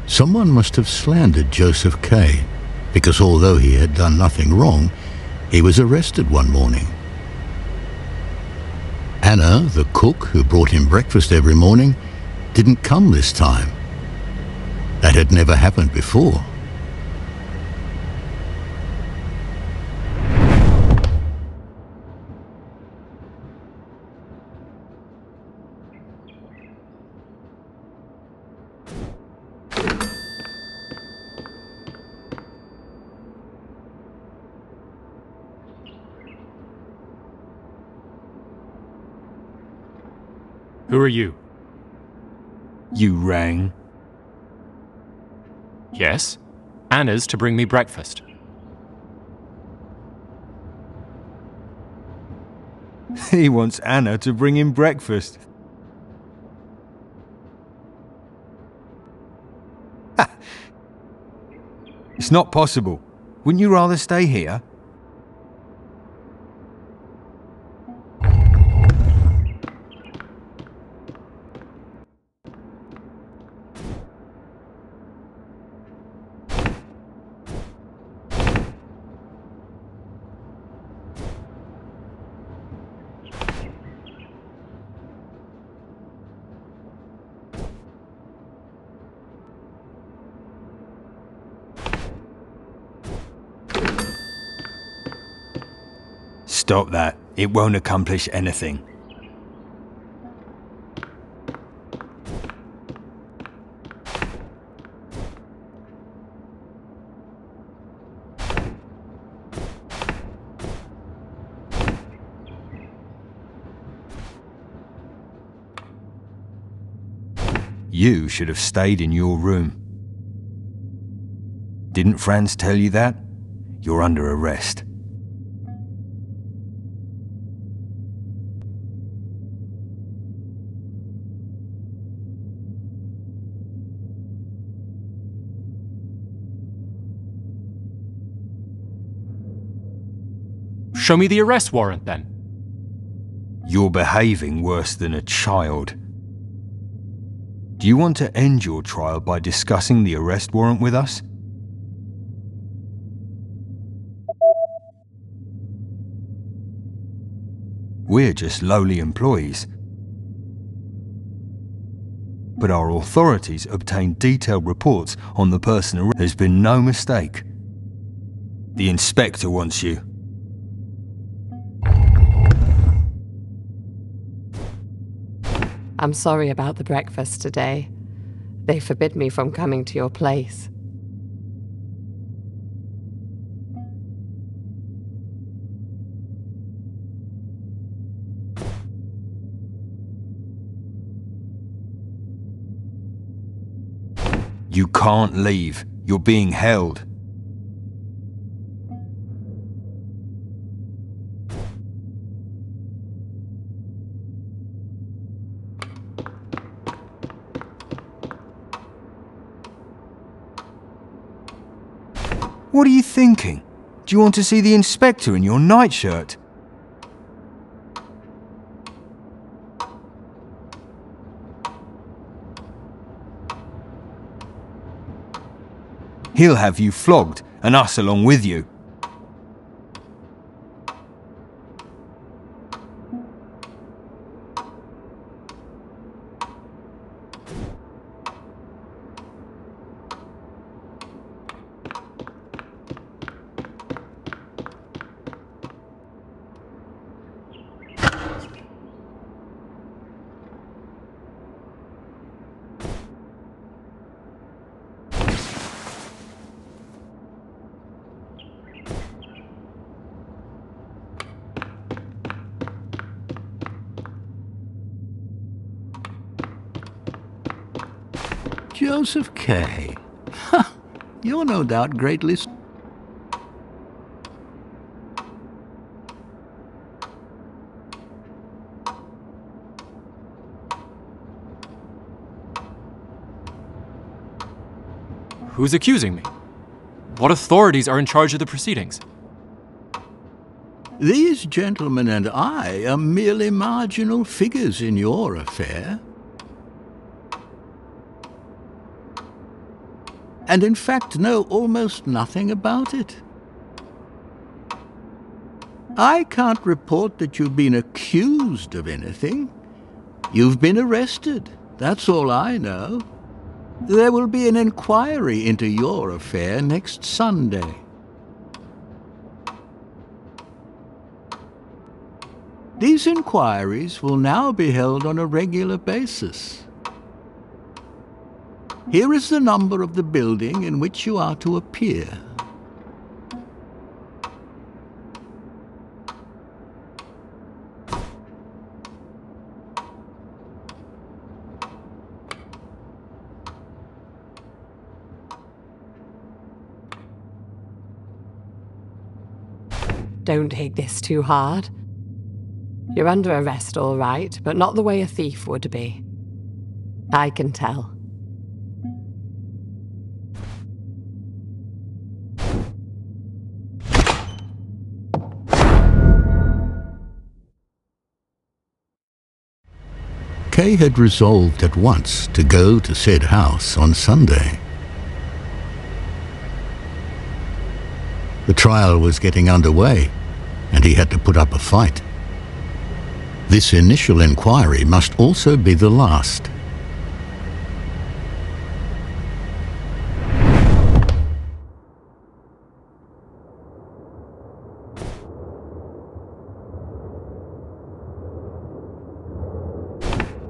Someone must have slandered Joseph K, because although he had done nothing wrong, he was arrested one morning. Anna, the cook who brought him breakfast every morning, didn't come this time. That had never happened before. Who are you? You rang? Yes. Anna's to bring me breakfast. He wants Anna to bring him breakfast. It's not possible. Wouldn't you rather stay here? Stop that. It won't accomplish anything. You should have stayed in your room. Didn't Franz tell you that? You're under arrest. Show me the arrest warrant, then. You're behaving worse than a child. Do you want to end your trial by discussing the arrest warrant with us? We're just lowly employees. But our authorities obtained detailed reports on the person arrested. There's been no mistake. The inspector wants you. I'm sorry about the breakfast today. They forbid me from coming to your place. You can't leave. You're being held. What are you thinking? Do you want to see the inspector in your nightshirt? He'll have you flogged, and us along with you. Joseph K. You're no doubt greatly... Who's accusing me? What authorities are in charge of the proceedings? These gentlemen and I are merely marginal figures in your affair. and in fact know almost nothing about it. I can't report that you've been accused of anything. You've been arrested. That's all I know. There will be an inquiry into your affair next Sunday. These inquiries will now be held on a regular basis. Here is the number of the building in which you are to appear. Don't take this too hard. You're under arrest, all right, but not the way a thief would be. I can tell. Kay had resolved at once to go to said house on Sunday. The trial was getting underway, and he had to put up a fight. This initial inquiry must also be the last.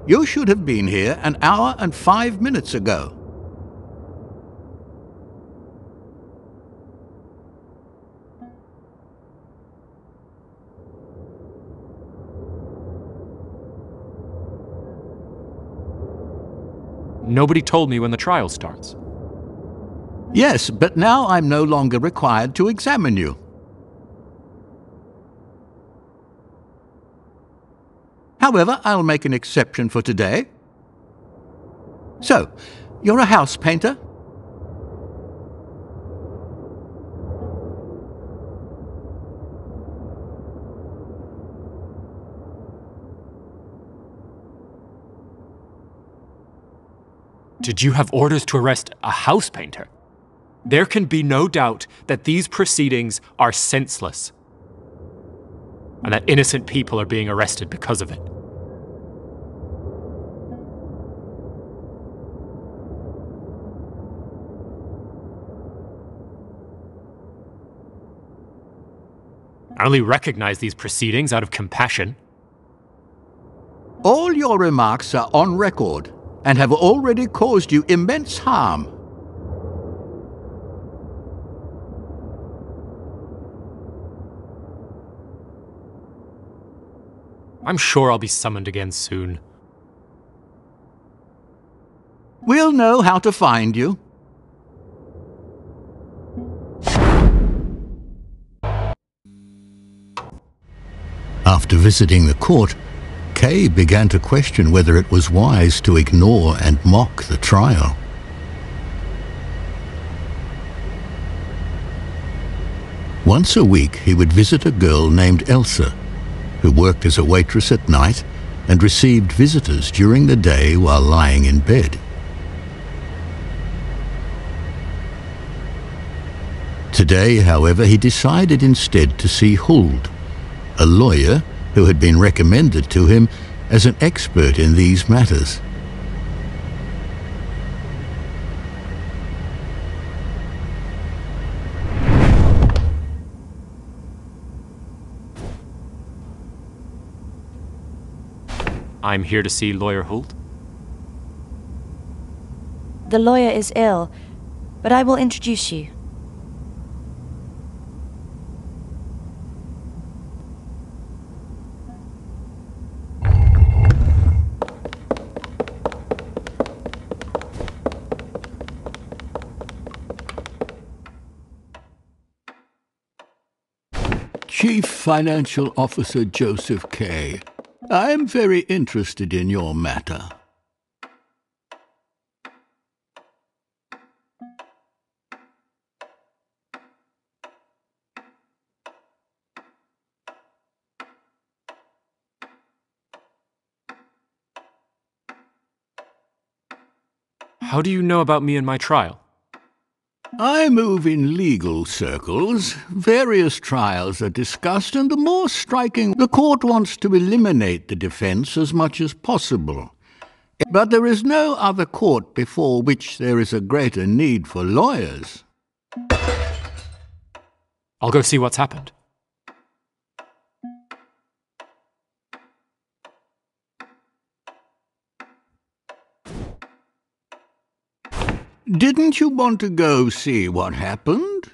You should have been here an hour and 5 minutes ago. Nobody told me when the trial starts. Yes, but now I'm no longer required to examine you. However, I'll make an exception for today. So, you're a house painter? Did you have orders to arrest a house painter? There can be no doubt that these proceedings are senseless, and that innocent people are being arrested because of it. I only recognize these proceedings out of compassion. All your remarks are on record and have already caused you immense harm. I'm sure I'll be summoned again soon. We'll know how to find you. After visiting the court, Kay began to question whether it was wise to ignore and mock the trial. Once a week, he would visit a girl named Elsa, who worked as a waitress at night and received visitors during the day while lying in bed. Today, however, he decided instead to see Huld, a lawyer who had been recommended to him as an expert in these matters. I'm here to see Lawyer Huld. The lawyer is ill, but I will introduce you. Chief Financial Officer Joseph Kay, I am very interested in your matter. How do you know about me and my trial? I move in legal circles. Various trials are discussed, and the more striking, the court wants to eliminate the defense as much as possible. But there is no other court before which there is a greater need for lawyers. I'll go see what's happened. Didn't you want to go see what happened?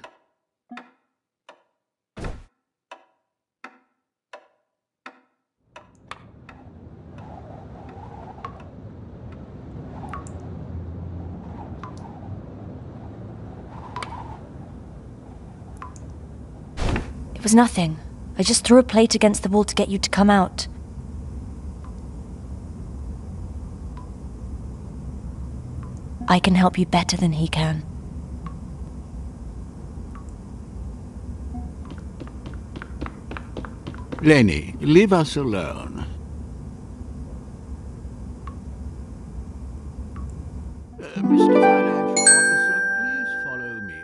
It was nothing. I just threw a plate against the wall to get you to come out. I can help you better than he can. Lenny, leave us alone. Mr. Financial Officer, please follow me.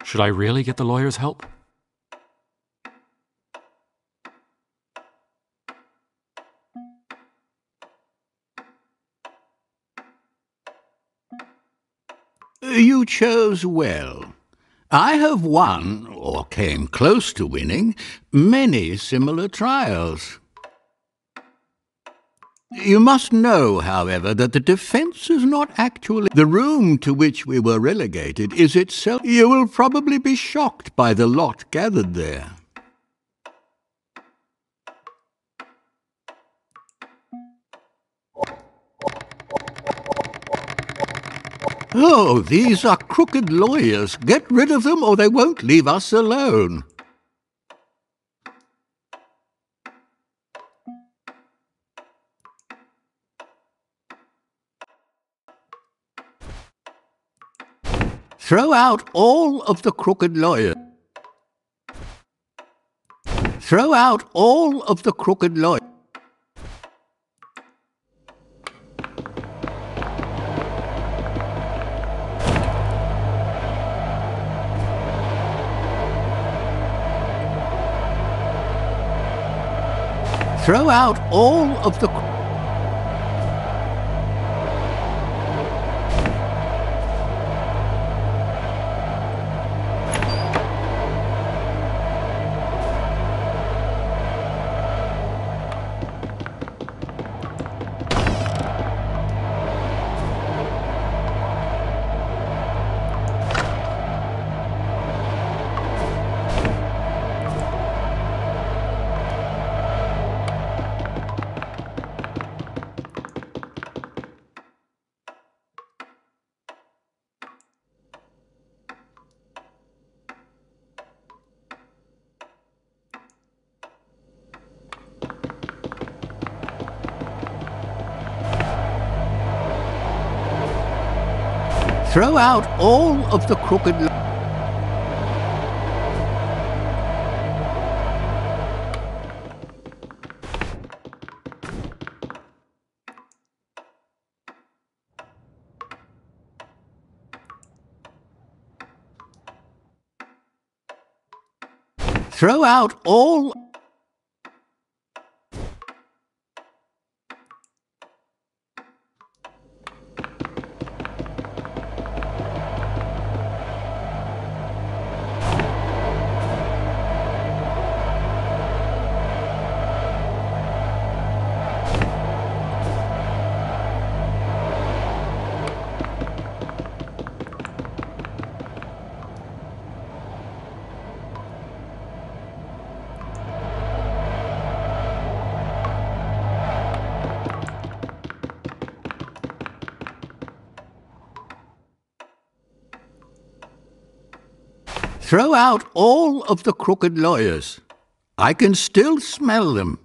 Should I really get the lawyer's help? You chose well. I have won, or came close to winning, many similar trials. You must know, however, that the defense is not actually the room to which we were relegated is itself. You will probably be shocked by the lot gathered there. Oh, these are crooked lawyers. Get rid of them or they won't leave us alone. Throw out all of the crooked lawyers. Throw out all of the crooked lawyers. Throw out all of the... Throw out all of the crooked... Throw out all... Throw out all of the crooked lawyers. I can still smell them.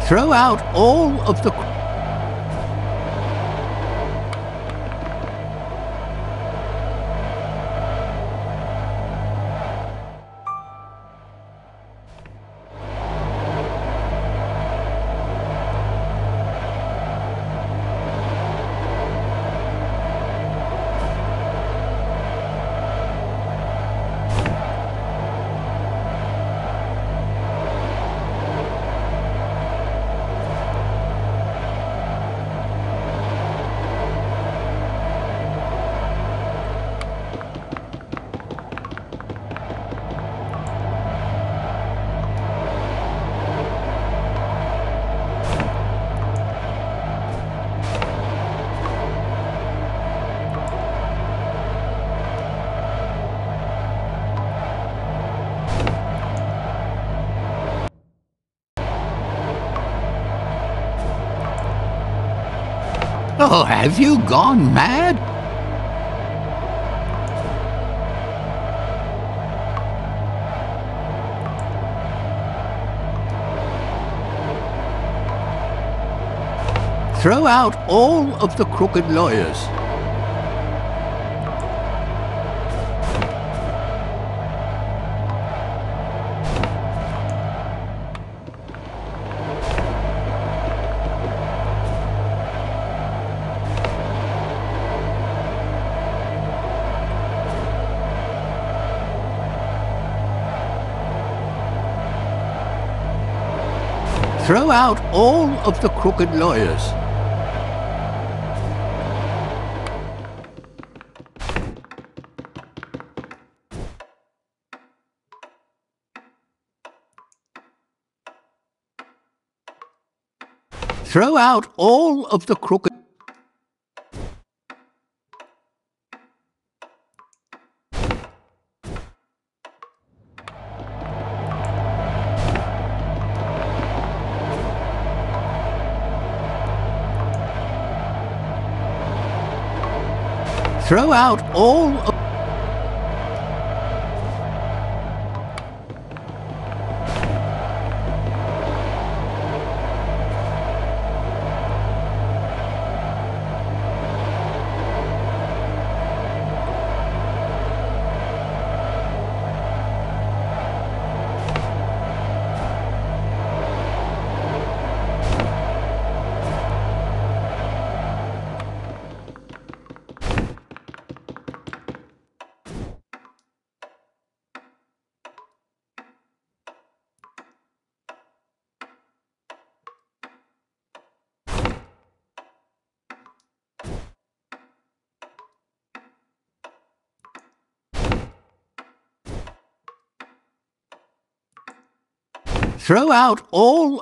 Throw out all of the... Oh, have you gone mad? Throw out all of the crooked lawyers. Throw out all of the crooked lawyers. Throw out all of the crooked... Throw out all of... Throw out all...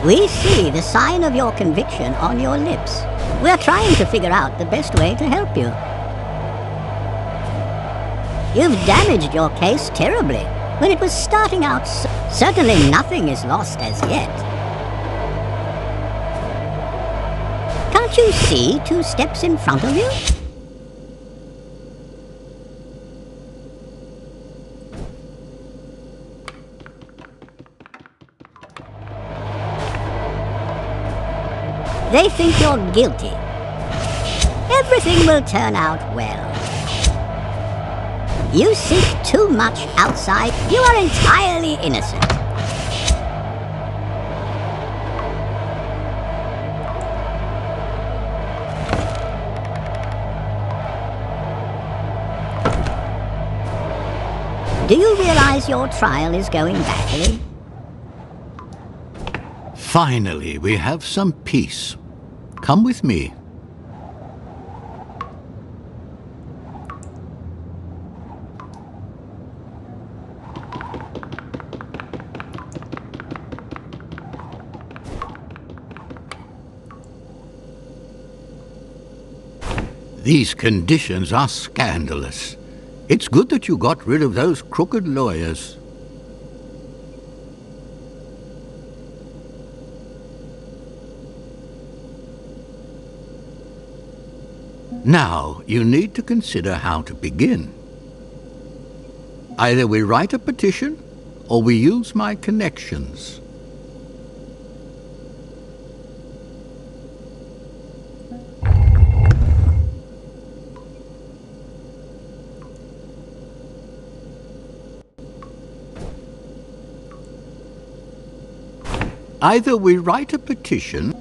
We see the sign of your conviction on your lips. We're trying to figure out the best way to help you. You've damaged your case terribly when it was starting out. Certainly nothing is lost as yet. Can't you see 2 steps in front of you? They think you're guilty. Everything will turn out well. You seek too much outside. You are entirely innocent. Do you realize your trial is going badly? Finally, we have some peace. Come with me. These conditions are scandalous. It's good that you got rid of those crooked lawyers. Now, you need to consider how to begin. Either we write a petition, or we use my connections. Either we write a petition,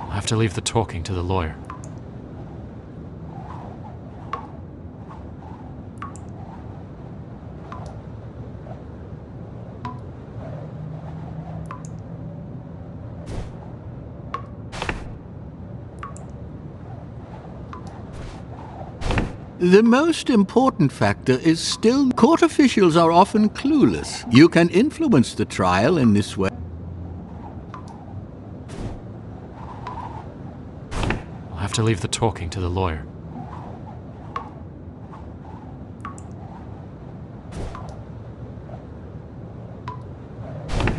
I have to leave the talking to the lawyer. the most important factor is still court officials are often clueless. You can influence the trial in this way. I'll have to leave the talking to the lawyer.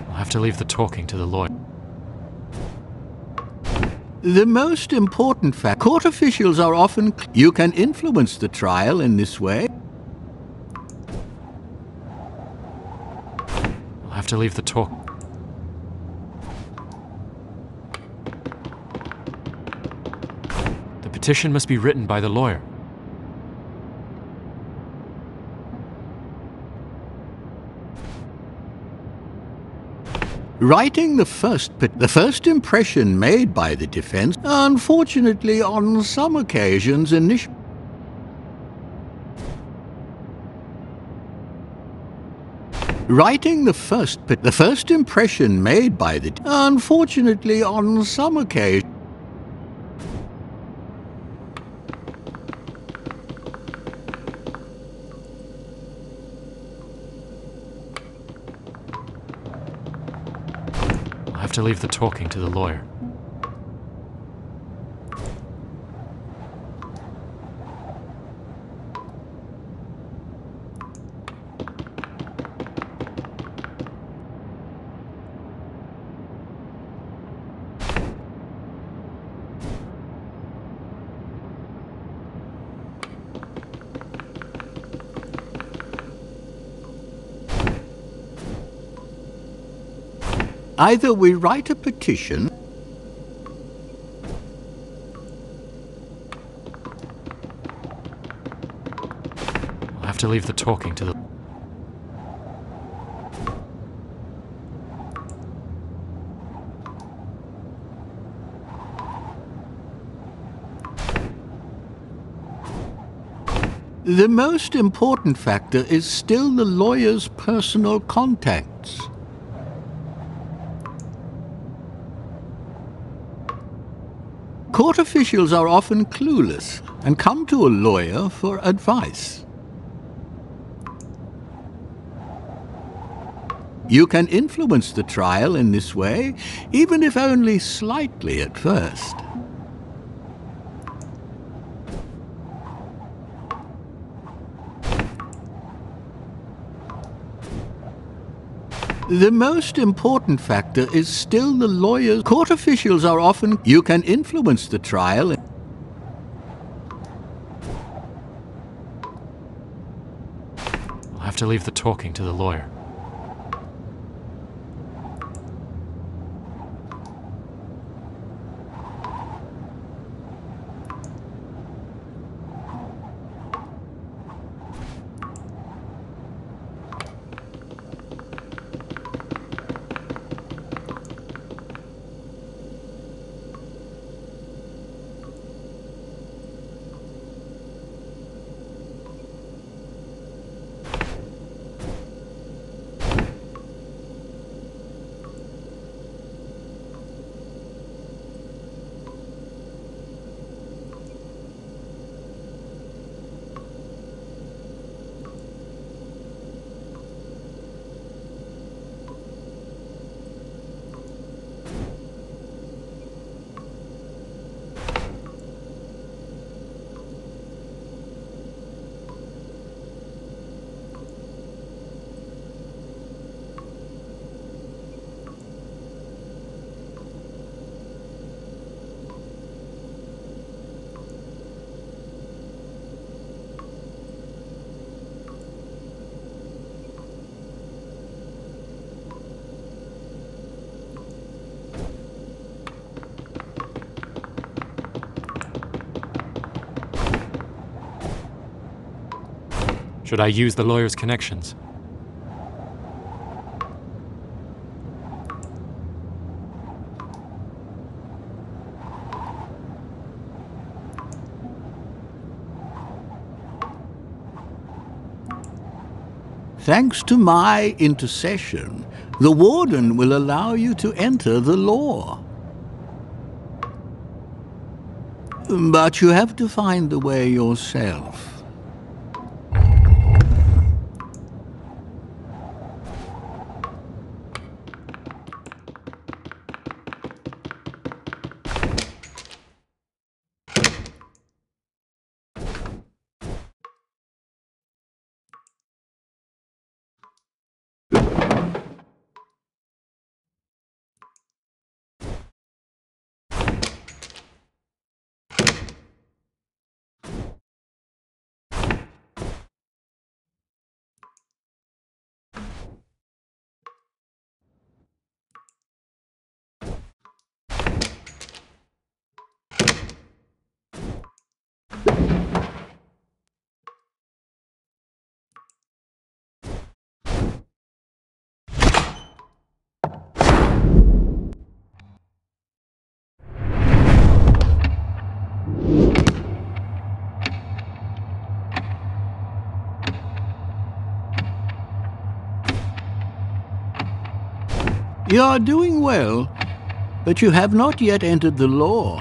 I'll have to leave the talking to the lawyer. The most important fact, court officials are often, you can influence the trial in this way. I'll have to leave the talk. The petition must be written by the lawyer. Writing the first impression made by the defense, unfortunately on some occasions Writing the first impression made by the unfortunately on some occasions To leave the talking to the lawyer. Either we write a petition, I'll have to leave the talking to the... The most important factor is still the lawyer's personal contacts. Court officials are often clueless and come to a lawyer for advice. You can influence the trial in this way, even if only slightly at first. The most important factor is still the lawyer's... Court officials are often... You can influence the trial. have to leave the talking to the lawyer. Should I use the lawyer's connections? Thanks to my intercession, the warden will allow you to enter the law. But you have to find the way yourself. You are doing well, but you have not yet entered the law.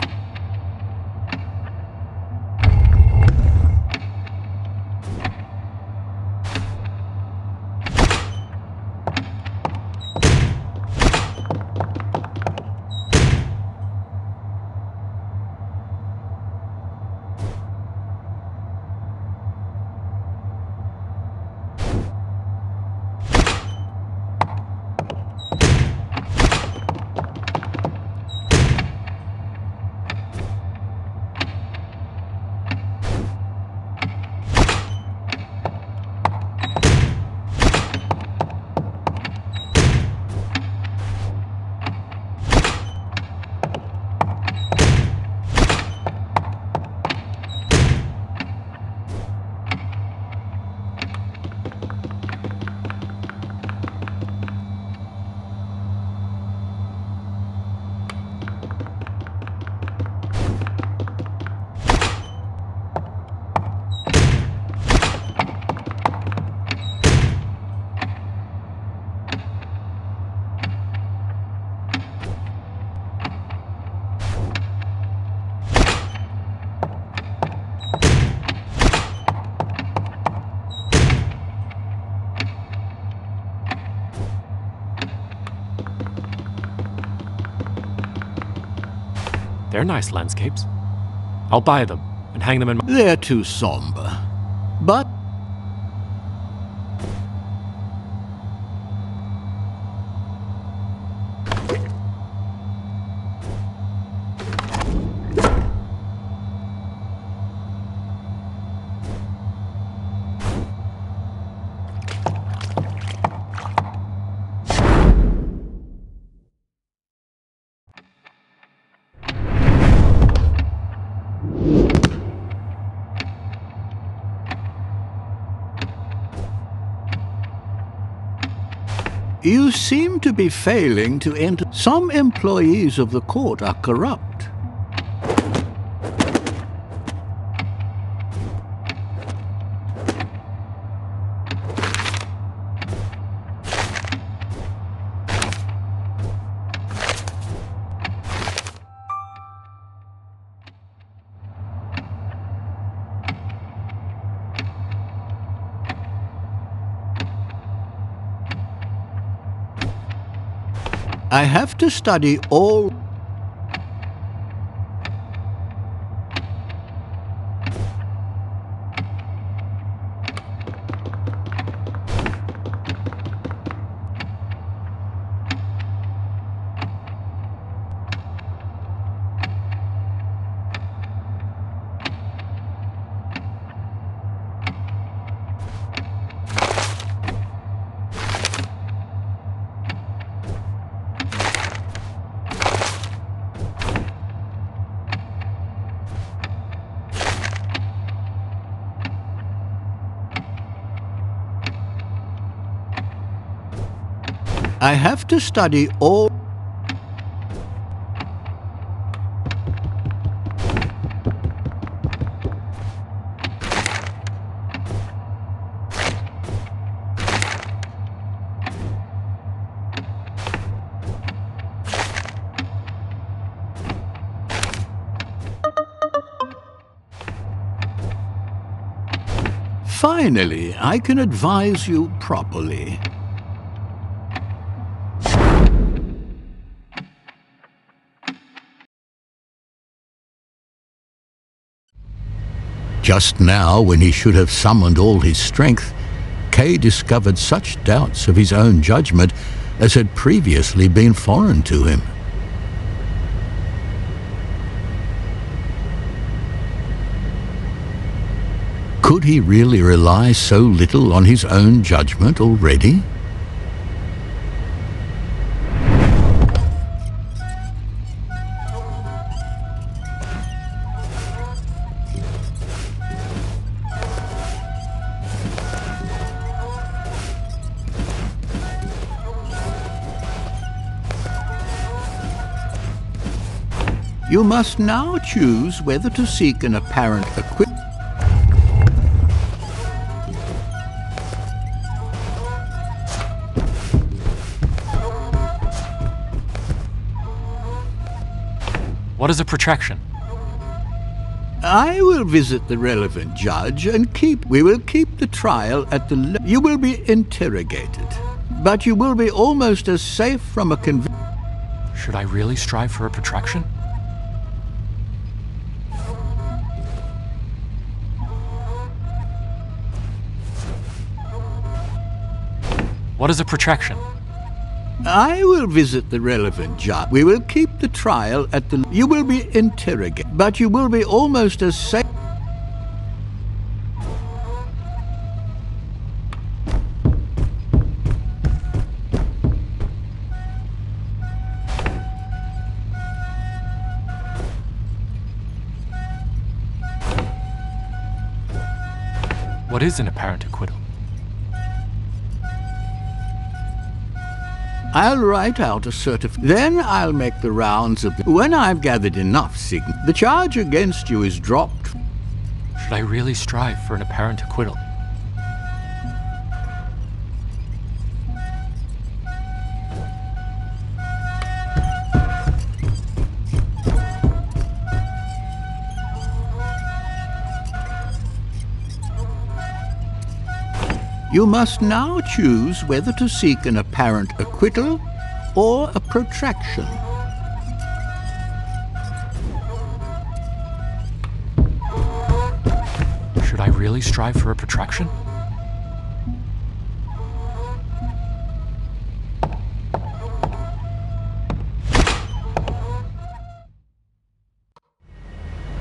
They're nice landscapes. I'll buy them and hang them in my... They're too somber. But You seem to be failing to enter. Some employees of the court are corrupt. I have to study all. I have to study all. Finally, I can advise you properly. Just now, when he should have summoned all his strength, Kay discovered such doubts of his own judgment as had previously been foreign to him. Could he really rely so little on his own judgment already? You must now choose whether to seek an apparent acquittal. What is a protraction? I will visit the relevant judge and we will keep the trial at the you will be interrogated, but you will be almost as safe from a conviction. Should I really strive for a protraction? What is a protraction? I will visit the relevant judge. We will keep the trial at the you will be interrogated, but you will be almost as safe. What is an apparent acquittal? I'll write out a certificate. Then I'll make the rounds of when I've gathered enough signatures. The charge against you is dropped. Should I really strive for an apparent acquittal? You must now choose whether to seek an apparent acquittal or a protraction. Should I really strive for a protraction?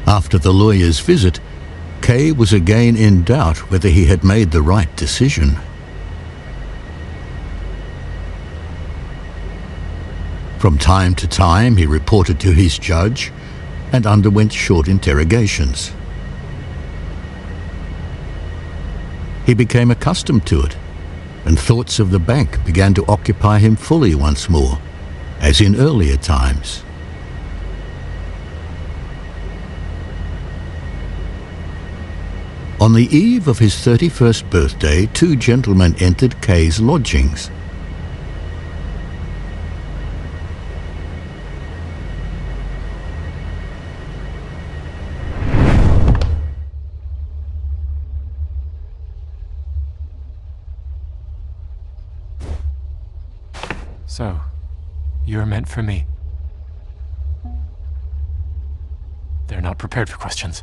After the lawyer's visit, Kay was again in doubt whether he had made the right decision. From time to time, he reported to his judge and underwent short interrogations. He became accustomed to it and thoughts of the bank began to occupy him fully once more, as in earlier times. On the eve of his 31st birthday, two gentlemen entered Kay's lodgings. So, you're meant for me. They're not prepared for questions.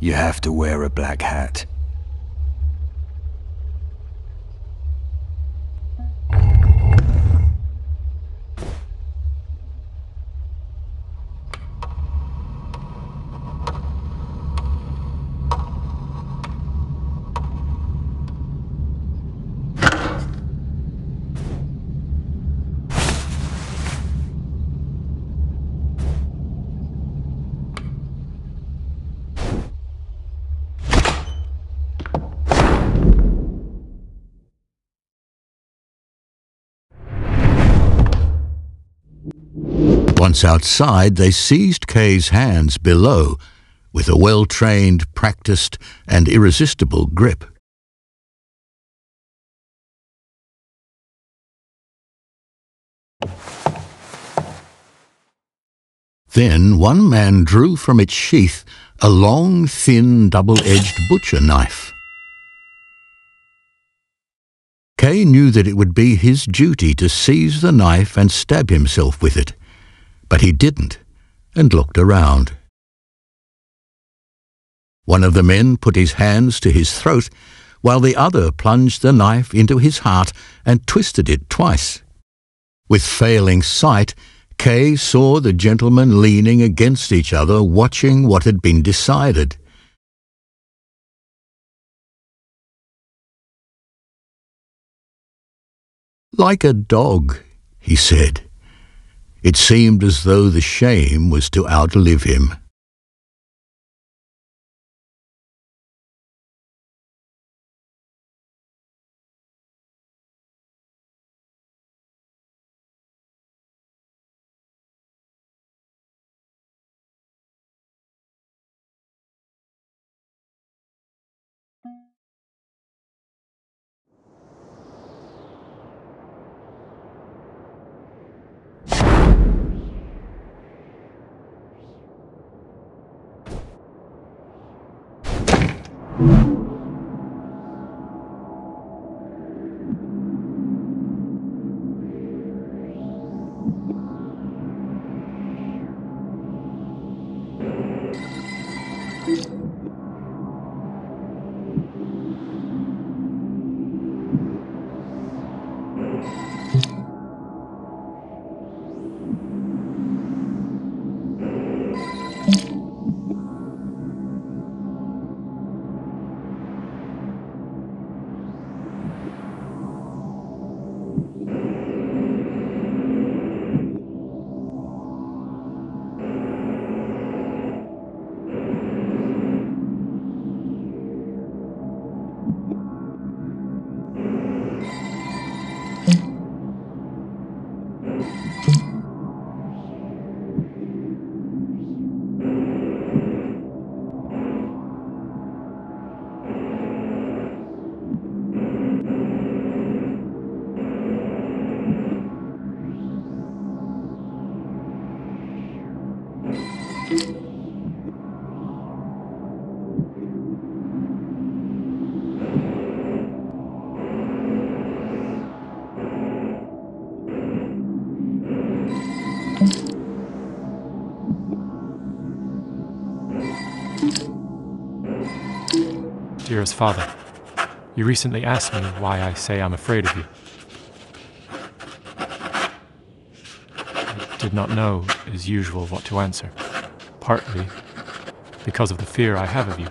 You have to wear a black hat. Once outside, they seized Kay's hands below with a well-trained, practiced, and irresistible grip. Then one man drew from its sheath a long, thin, double-edged butcher knife. Kay knew that it would be his duty to seize the knife and stab himself with it, but he didn't, and looked around. One of the men put his hands to his throat, while the other plunged the knife into his heart and twisted it twice. With failing sight, Kay saw the gentlemen leaning against each other, watching what had been decided. "Like a dog," he said. It seemed as though the shame was to outlive him. Dearest Father, you recently asked me why I say I'm afraid of you. I did not know, as usual, what to answer, partly because of the fear I have of you.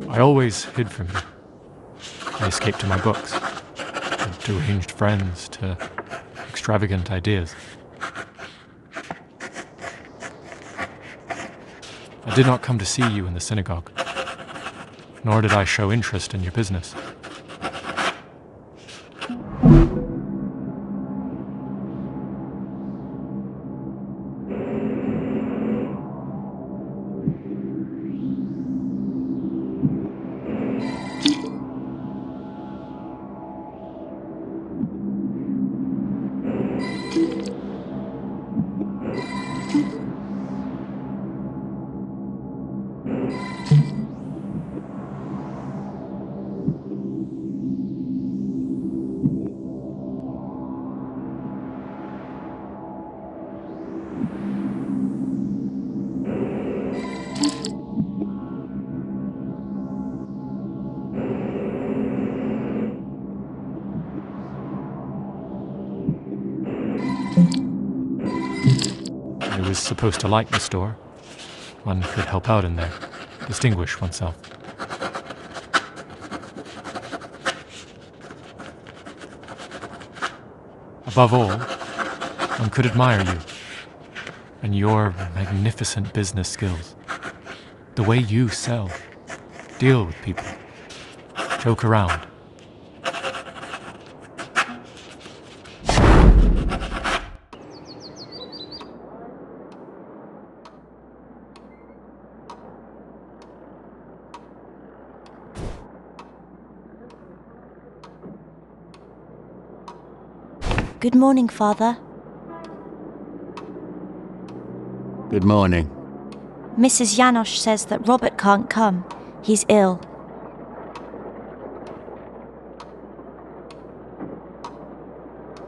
I always hid from you. I escaped to my books, to deranged friends, to extravagant ideas. I did not come to see you in the synagogue, nor did I show interest in your business. I was supposed to like the store. One could help out in there, distinguish oneself. Above all, one could admire you and your magnificent business skills. The way you sell, deal with people, joke around. Good morning, Father. Good morning. Mrs. Janosch says that Robert can't come. He's ill.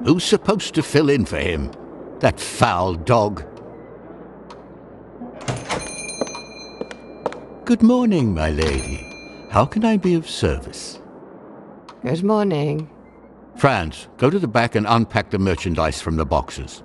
Who's supposed to fill in for him? That foul dog. Good morning, my lady. How can I be of service? Good morning. Franz, go to the back and unpack the merchandise from the boxes.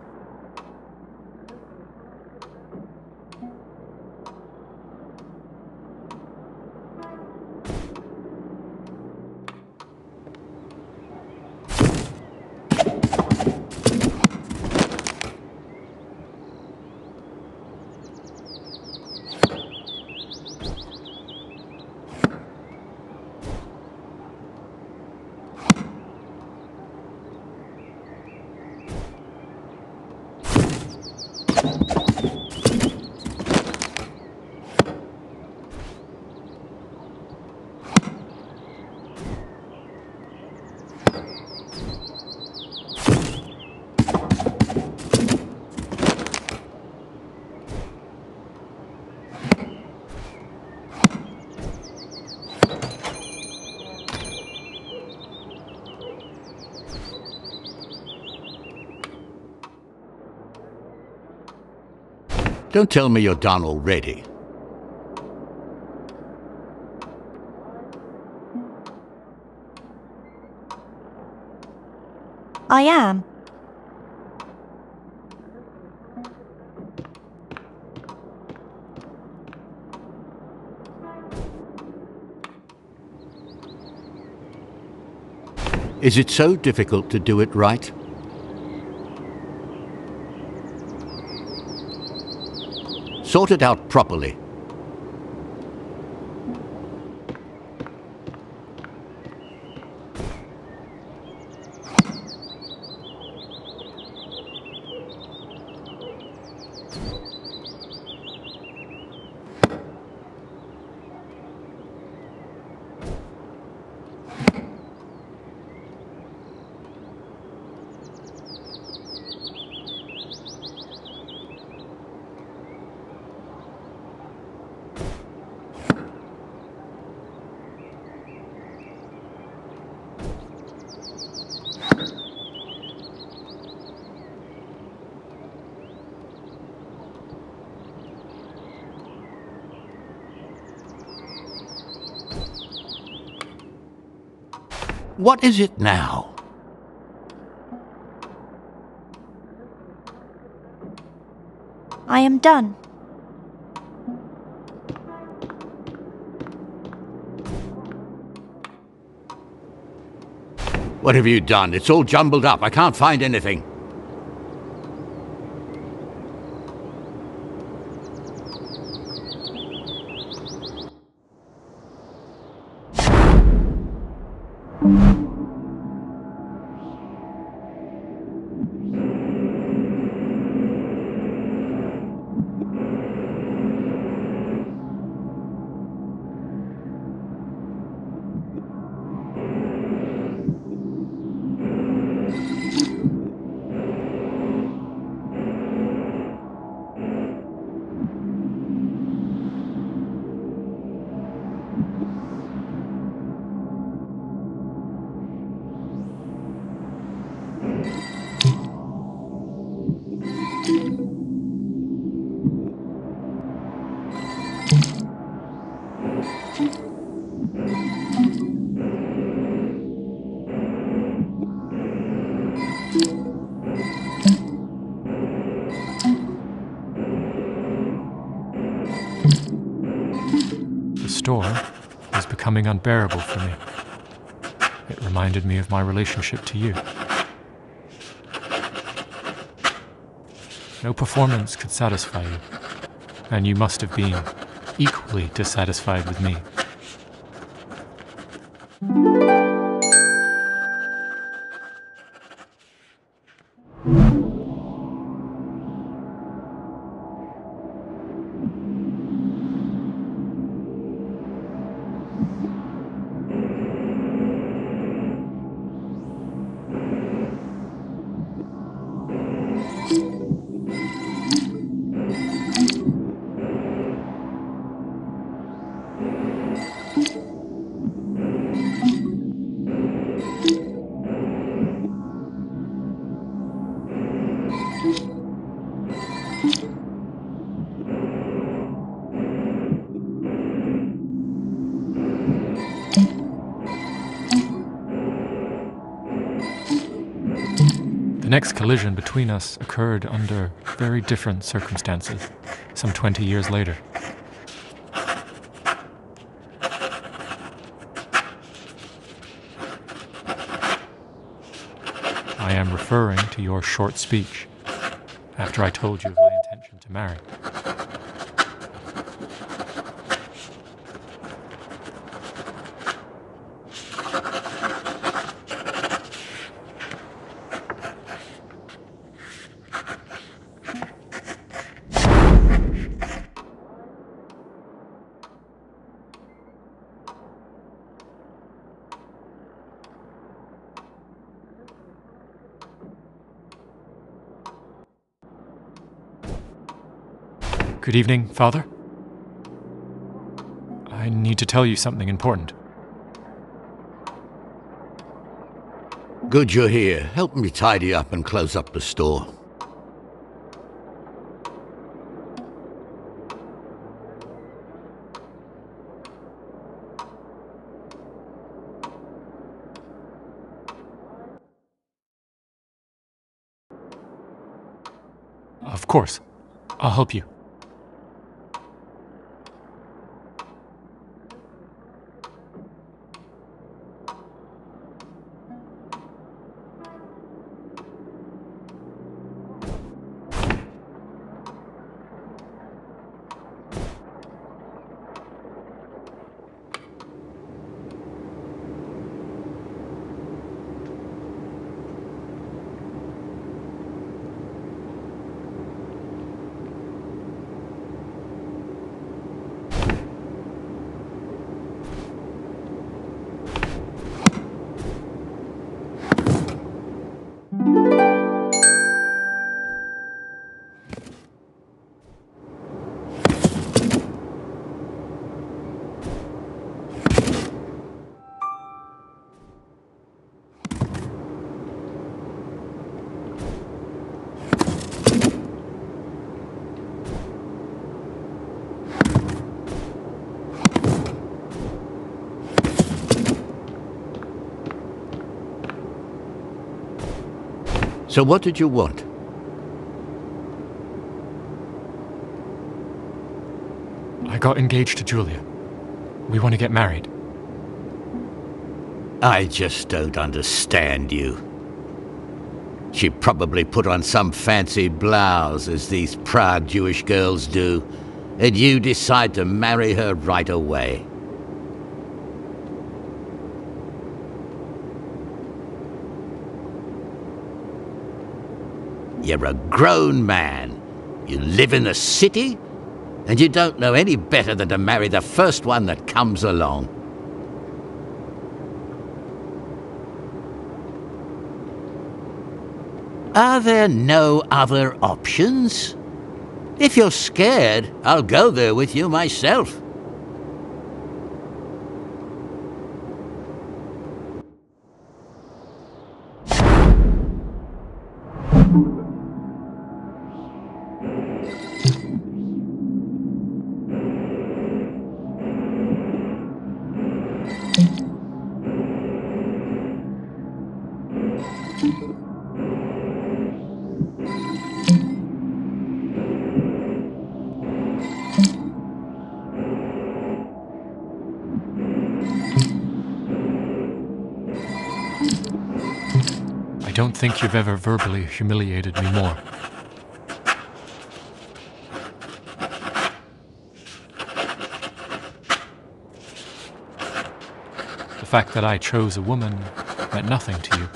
Don't tell me you're done already. I am. Is it so difficult to do it right? Sort it out properly. What is it now? I am done. What have you done? It's all jumbled up. I can't find anything. The store was becoming unbearable for me. It reminded me of my relationship to you. No performance could satisfy you, and you must have been equally dissatisfied with me. The next collision between us occurred under very different circumstances, some 20 years later. I am referring to your short speech after I told you of my intention to marry. Good evening, Father. I need to tell you something important. Good you're here. Help me tidy up and close up the store. Of course. I'll help you. So what did you want? got engaged to Julia. We want to get married. I just don't understand you. She probably put on some fancy blouse, as these proud Jewish girls do, and you decide to marry her right away. You're a grown man. You live in the city, and you don't know any better than to marry the first one that comes along. Are there no other options? If you're scared, I'll go there with you myself. I don't think you've ever verbally humiliated me more. The fact that I chose a woman meant nothing to you.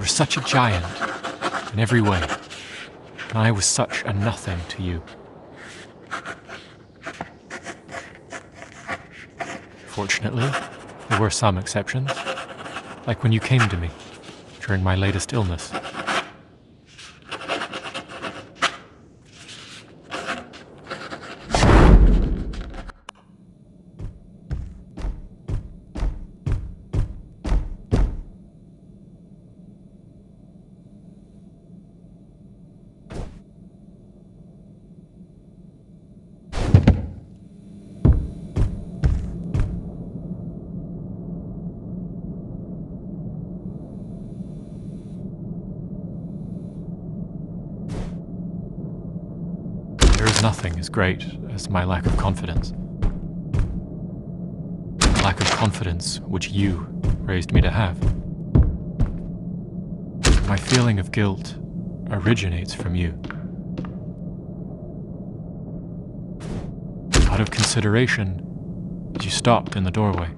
Such a giant in every way, and I was such a nothing to you. Fortunately, there were some exceptions, like when you came to me during my latest illness. Nothing as great as my lack of confidence. The lack of confidence which you raised me to have. My feeling of guilt originates from you. Out of consideration, you stopped in the doorway.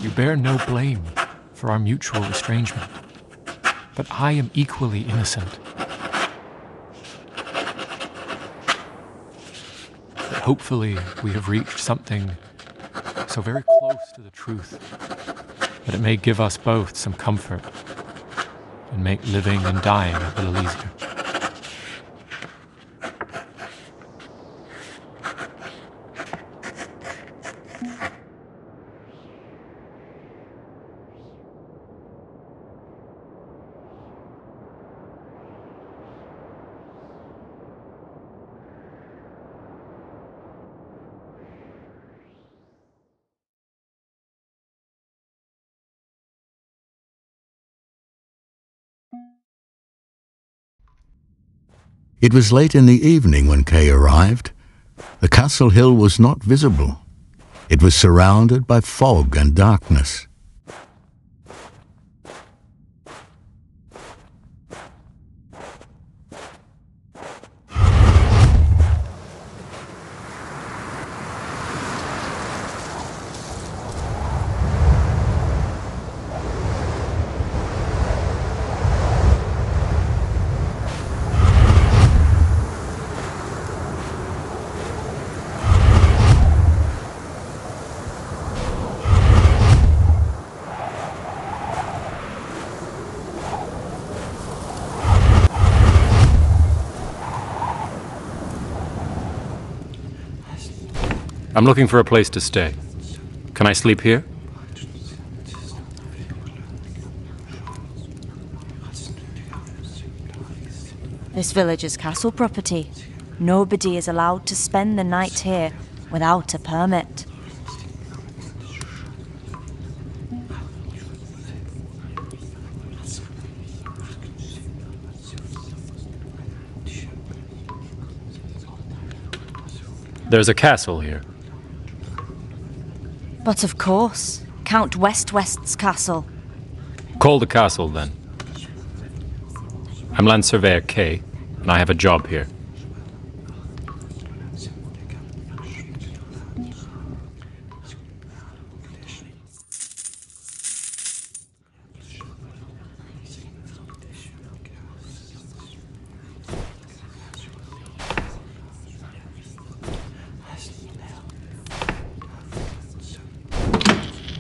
You bear no blame for our mutual estrangement, but I am equally innocent. But hopefully we have reached something so very close to the truth that it may give us both some comfort and make living and dying a little easier. It was late in the evening when Kay arrived. The castle hill was not visible. It was surrounded by fog and darkness. I'm looking for a place to stay. Can I sleep here? This village is castle property. Nobody is allowed to spend the night here without a permit. There's a castle here. But of course, Count West's castle. Call the castle, then. I'm Land Surveyor Kay, and I have a job here.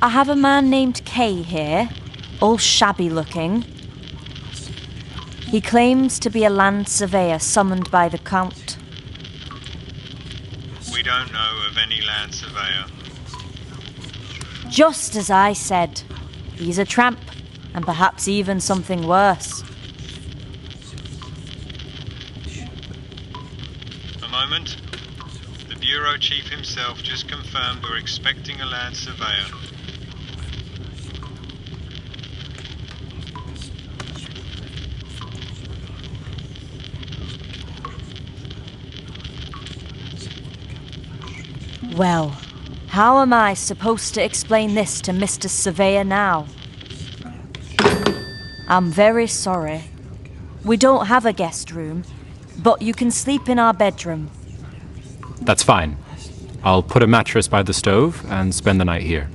I have a man named Kay here, all shabby looking. He claims to be a land surveyor summoned by the Count. We don't know of any land surveyor. Just as I said, he's a tramp, and perhaps even something worse. A moment. The Bureau Chief himself just confirmed we're expecting a land surveyor. Well, how am I supposed to explain this to Mr. Surveyor now? I'm very sorry. We don't have a guest room, but you can sleep in our bedroom. That's fine. I'll put a mattress by the stove and spend the night here.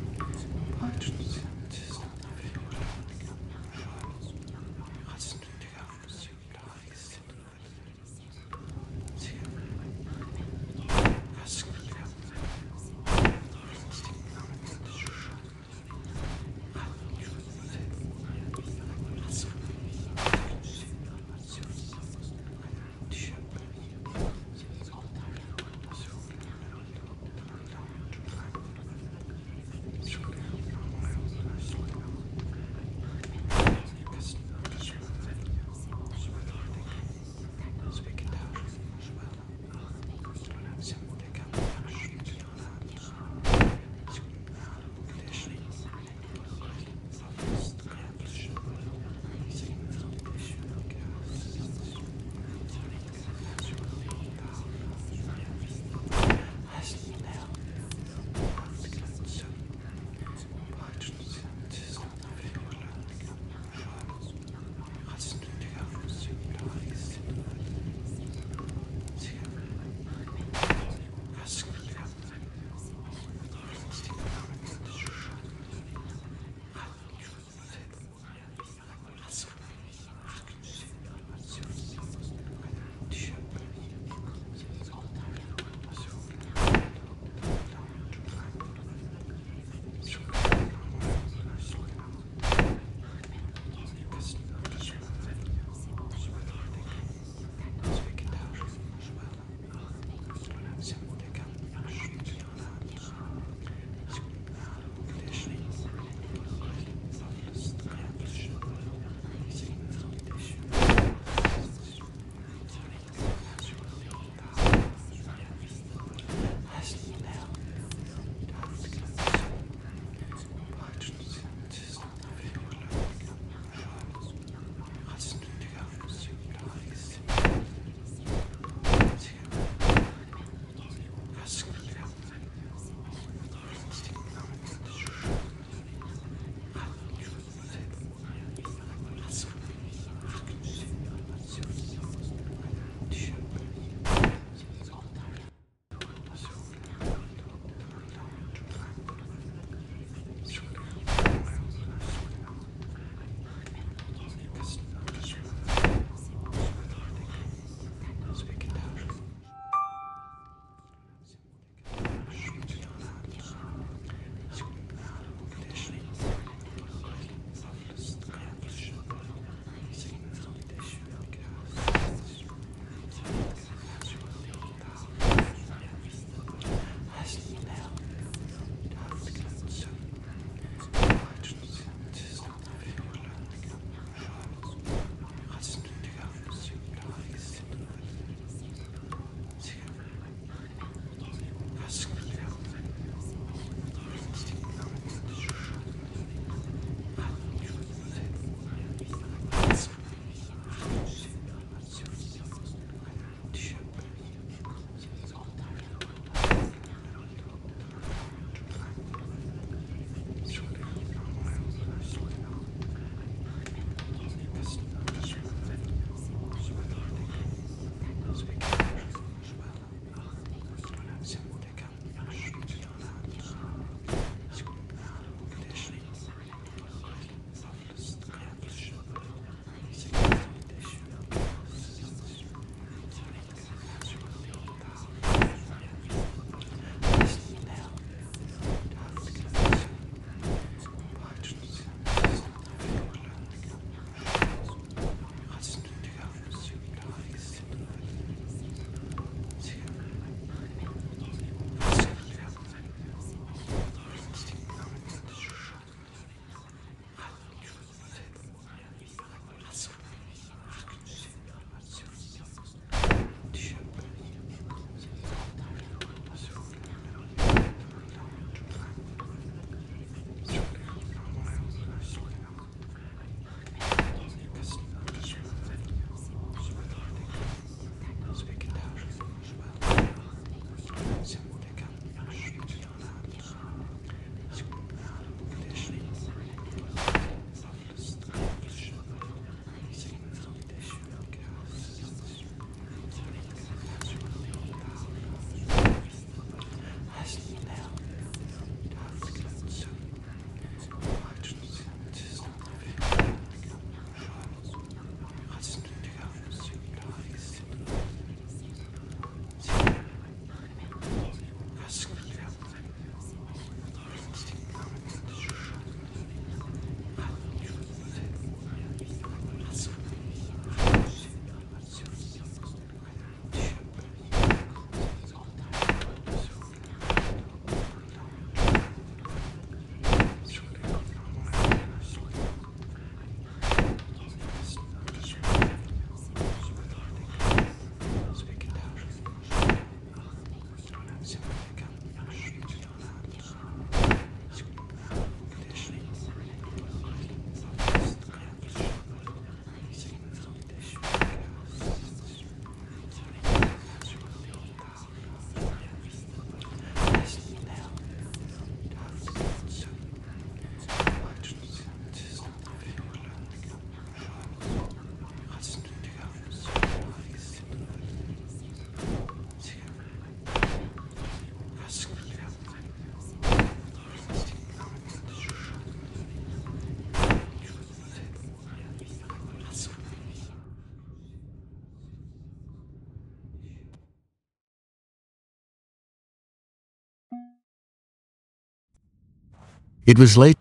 It was late.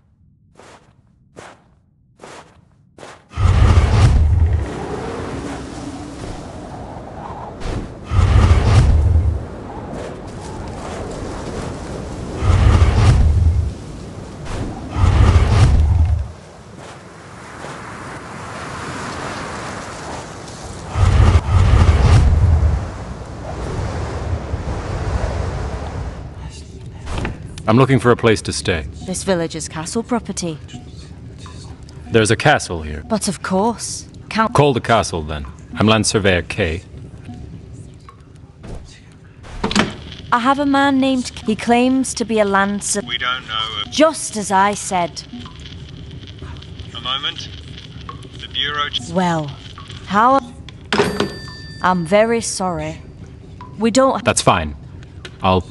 I'm looking for a place to stay. This village's castle property. There's a castle here. But of course. Call the castle, then. I'm Land Surveyor K. I have a man named... He claims to be a land surveyor. We don't know. Just as I said. A moment. The Bureau... Well, how... I'm very sorry. We don't... That's fine. I'll...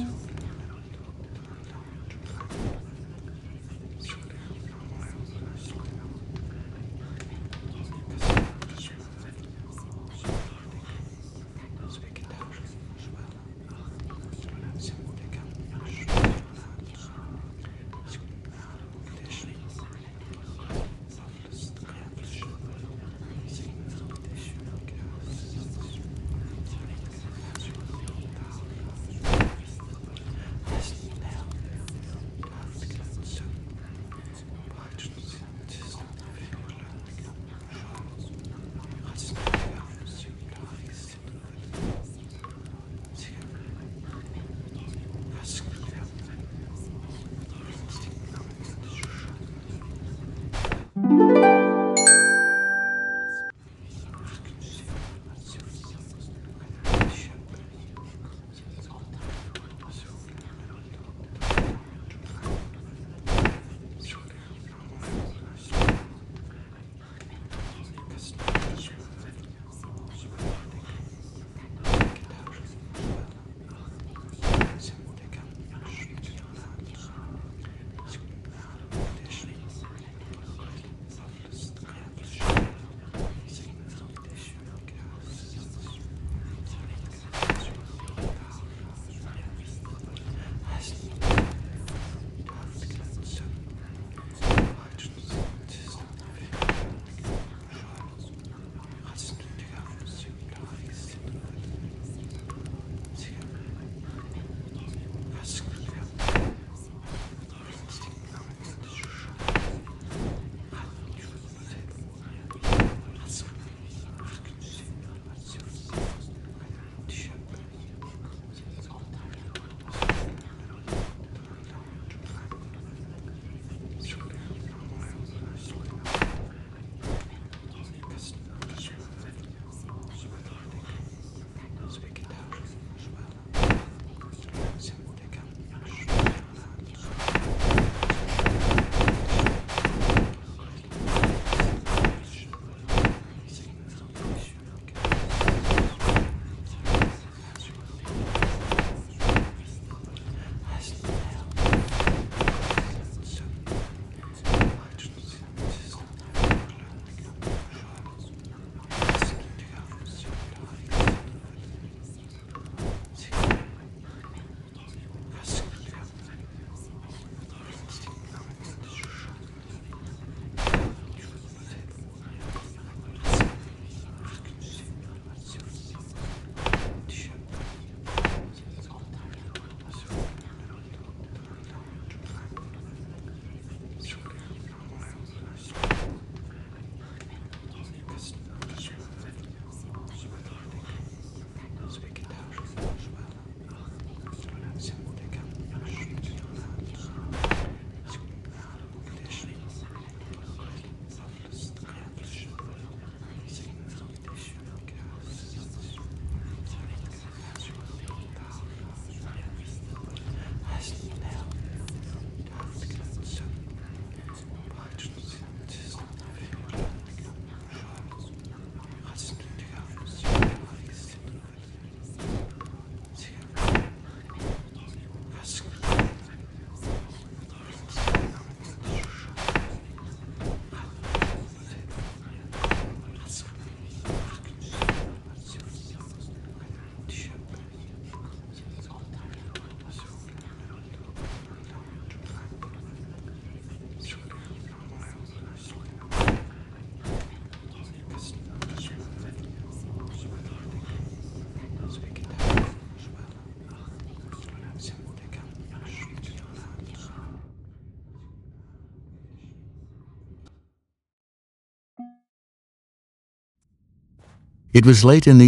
It was late in the...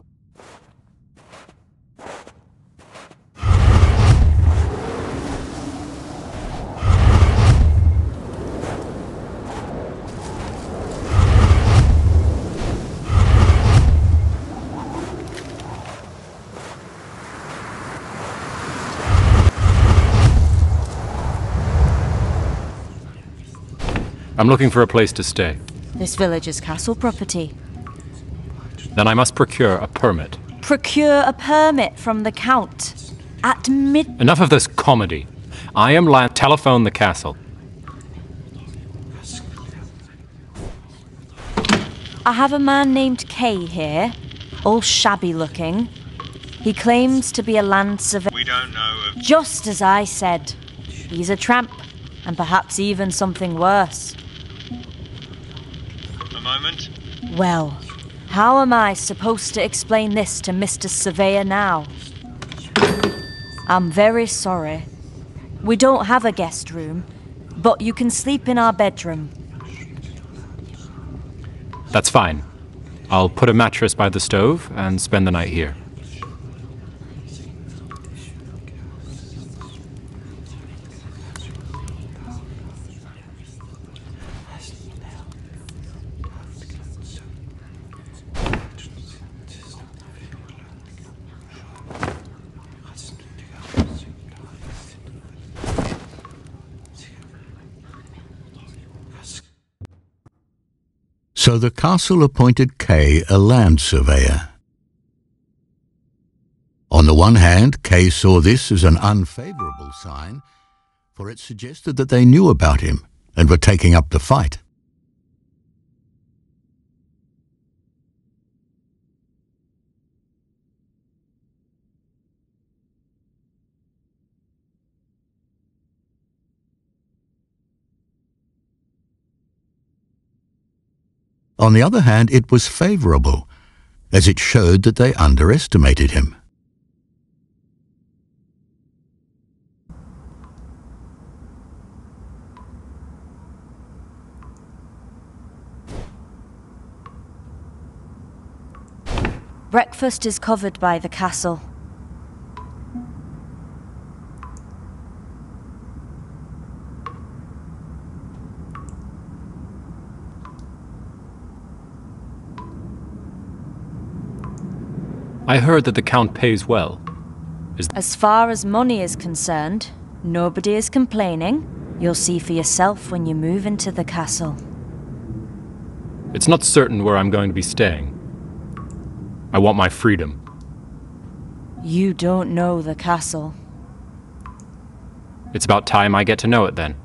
I'm looking for a place to stay. This village is castle property. Then I must procure a permit. Procure a permit from the Count. At mid... Enough of this comedy. I am telephone the castle. I have a man named Kay here, all shabby looking. He claims to be a land surveyor. We don't know of... Just as I said. He's a tramp, and perhaps even something worse. A moment. Well, how am I supposed to explain this to Mr. Surveyor now? I'm very sorry. We don't have a guest room, but you can sleep in our bedroom. That's fine. I'll put a mattress by the stove and spend the night here. So the castle appointed Kay a land surveyor. On the one hand, Kay saw this as an unfavourable sign, for it suggested that they knew about him and were taking up the fight. On the other hand, it was favourable, as it showed that they underestimated him. Breakfast is covered by the castle. I heard that the Count pays well. As far as money is concerned, nobody is complaining. You'll see for yourself when you move into the castle. It's not certain where I'm going to be staying. I want my freedom. You don't know the castle. It's about time I get to know it then.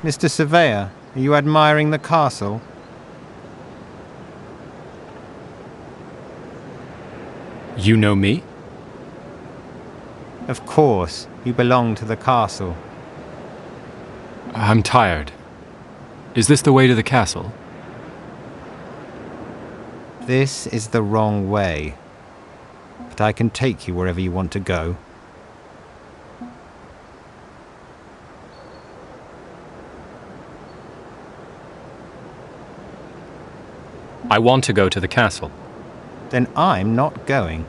Mr. Surveyor, are you admiring the castle? You know me? Of course, you belong to the castle. I'm tired. Is this the way to the castle? This is the wrong way, but I can take you wherever you want to go. I want to go to the castle. Then I'm not going.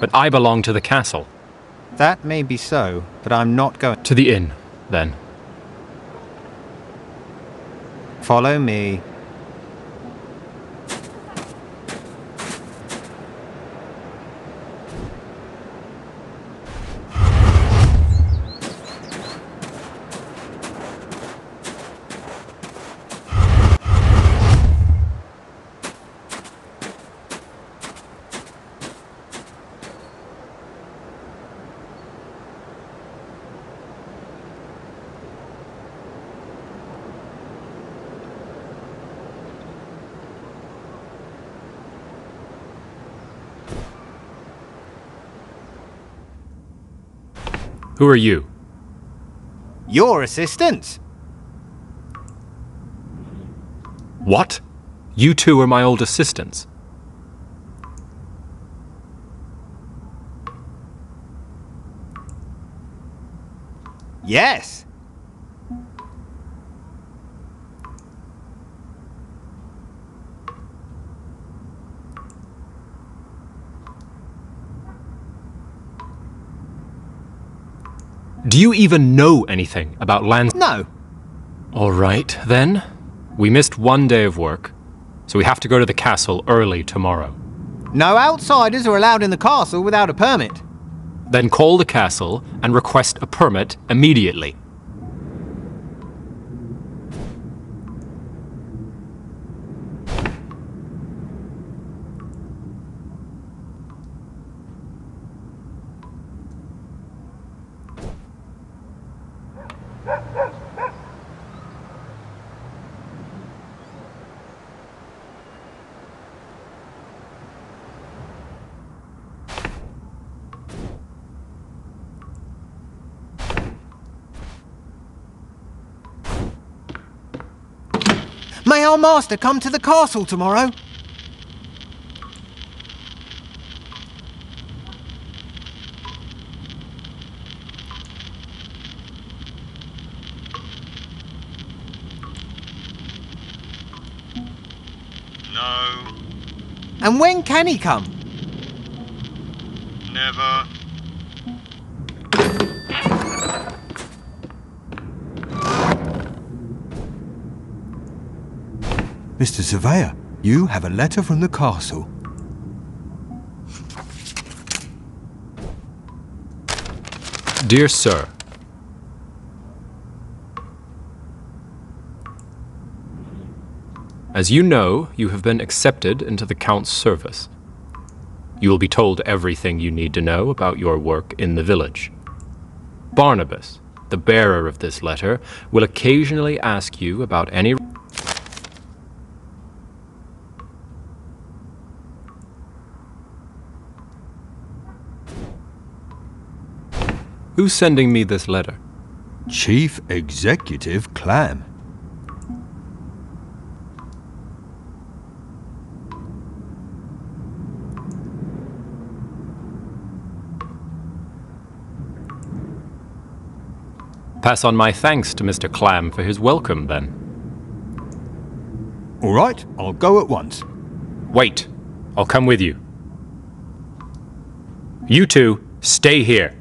But I belong to the castle. That may be so, but I'm not going. To the inn, then. Follow me. Who are you? Your assistant? What? You two are my old assistants. Yes. Do you even know anything about lands? No. All right, then. We missed one day of work, so we have to go to the castle early tomorrow. No outsiders are allowed in the castle without a permit. Then call the castle and request a permit immediately. May our master come to the castle tomorrow? No. And when can he come? Never. Mr. Surveyor, you have a letter from the castle. Dear Sir, as you know, you have been accepted into the Count's service. You will be told everything you need to know about your work in the village. Barnabas, the bearer of this letter, will occasionally ask you about any... Who's sending me this letter? Chief Executive Clam. Pass on my thanks to Mr. Clam for his welcome, then. All right, I'll go at once. Wait, I'll come with you. You two, stay here.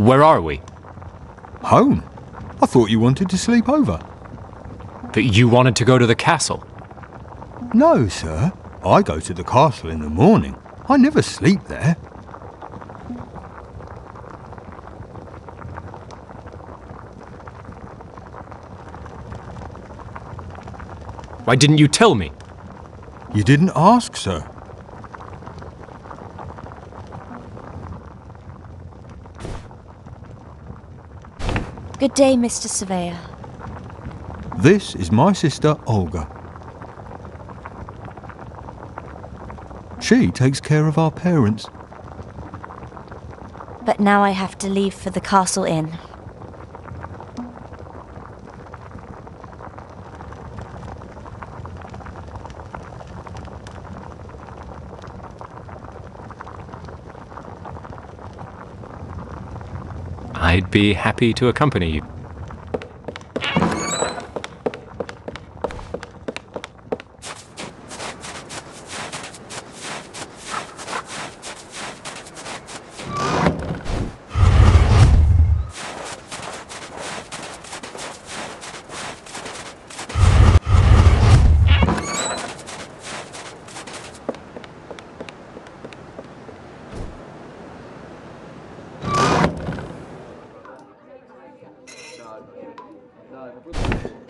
Where are we? Home? I thought you wanted to sleep over. But you wanted to go to the castle. No, sir. I go to the castle in the morning. I never sleep there. Why didn't you tell me? You didn't ask, sir. Good day, Mr. Surveyor. This is my sister, Olga. She takes care of our parents. But now I have to leave for the Castle Inn. I'd be happy to accompany you.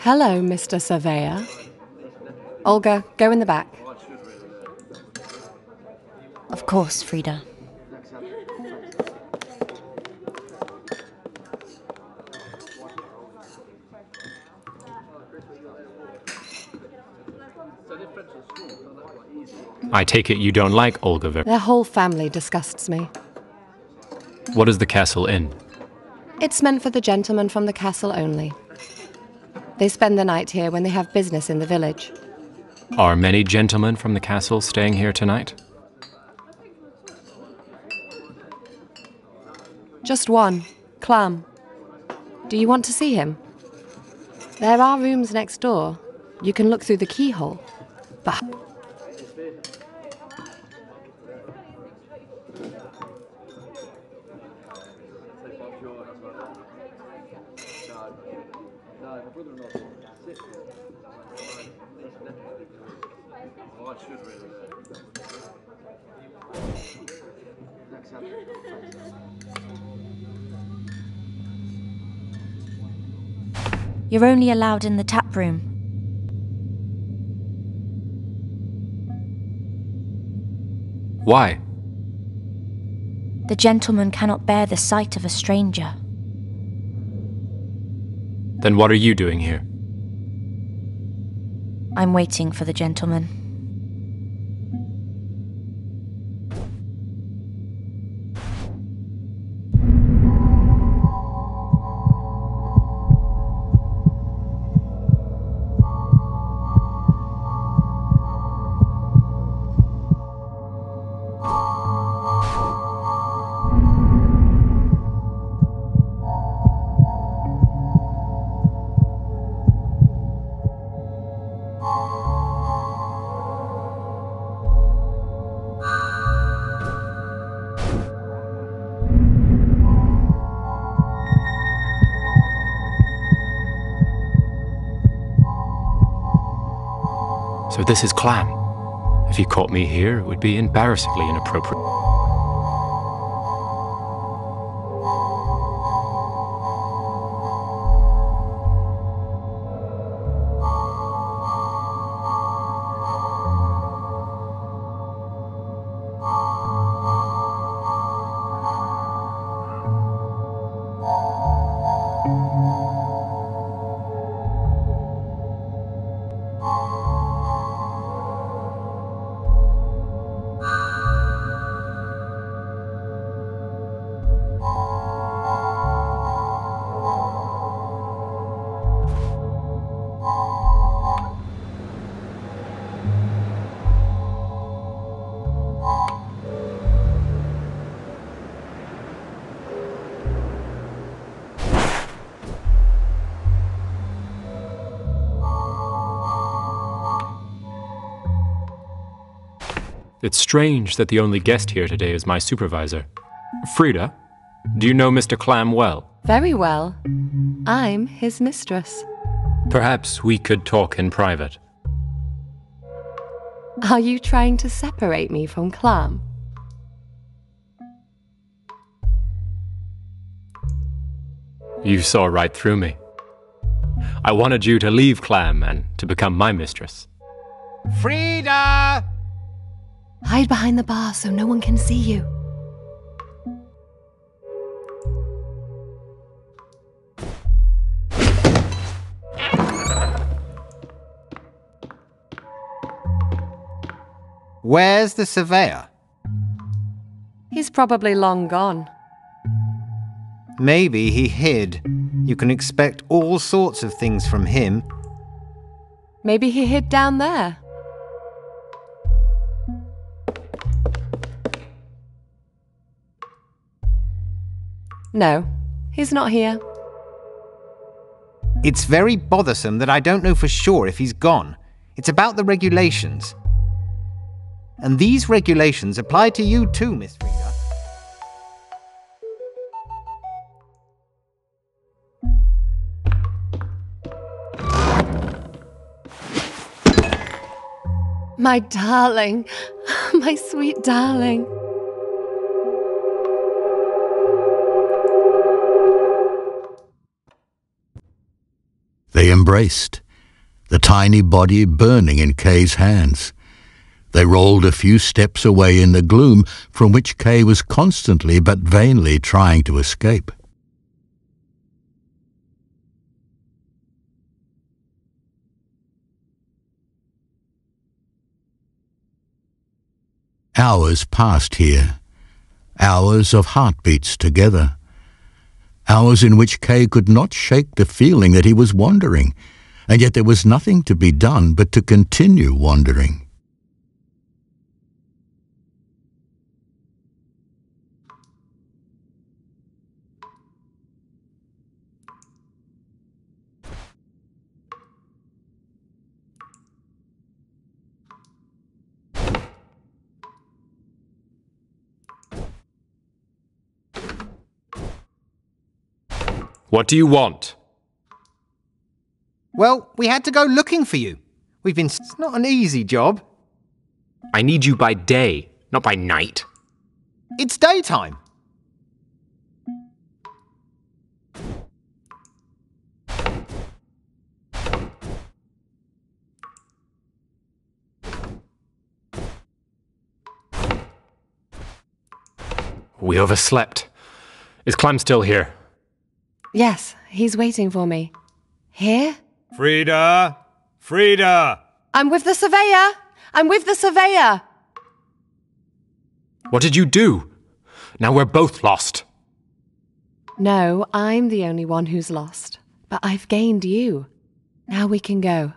Hello, Mr. Surveyor. Olga, go in the back. Of course, Frida. I take it you don't like Olga very... Their whole family disgusts me. What is the Castle Inn? It's meant for the gentlemen from the castle only. They spend the night here when they have business in the village. Are many gentlemen from the castle staying here tonight? Just one, Clam. Do you want to see him? There are rooms next door. You can look through the keyhole. But... You're only allowed in the tap room. Why? The gentleman cannot bear the sight of a stranger. Then what are you doing here? I'm waiting for the gentleman. So this is Clam. If you caught me here, it would be embarrassingly inappropriate. It's strange that the only guest here today is my supervisor. Frida, Do you know Mr. Clam well? Very well. I'm his mistress. Perhaps we could talk in private. Are you trying to separate me from Clam? You saw right through me. I wanted you to leave Clam and to become my mistress. Frida! Hide behind the bar so no one can see you. Where's the surveyor? He's probably long gone. Maybe he hid. You can expect all sorts of things from him. Maybe he hid down there. No, he's not here. It's very bothersome that I don't know for sure if he's gone. It's about the regulations. And these regulations apply to you too, Miss Frida. My darling, my sweet darling. They embraced, the tiny body burning in Kay's hands. They rolled a few steps away in the gloom from which Kay was constantly but vainly trying to escape. Hours passed here, hours of heartbeats together, hours in which Kay could not shake the feeling that he was wandering, and yet there was nothing to be done but to continue wandering. What do you want? Well, we had to go looking for you. It's not an easy job. I need you by day, not by night. It's daytime. We overslept. Is Clam still here? Yes, he's waiting for me. Here? Frida! Frida! I'm with the surveyor! I'm with the surveyor! What did you do? Now we're both lost. No, I'm the only one who's lost. But I've gained you. Now we can go.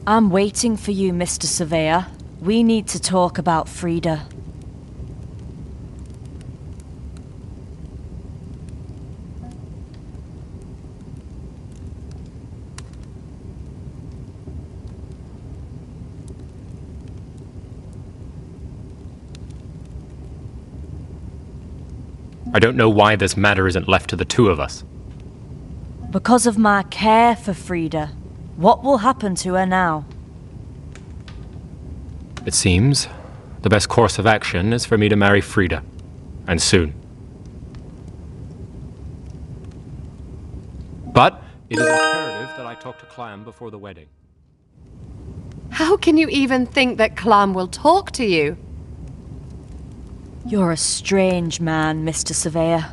I'm waiting for you, Mr. Surveyor. We need to talk about Frida. I don't know why this matter isn't left to the two of us. Because of my care for Frida. What will happen to her now? It seems the best course of action is for me to marry Frida, and soon. But it is imperative that I talk to Clam before the wedding. How can you even think that Clam will talk to you? You're a strange man, Mr. Surveyor.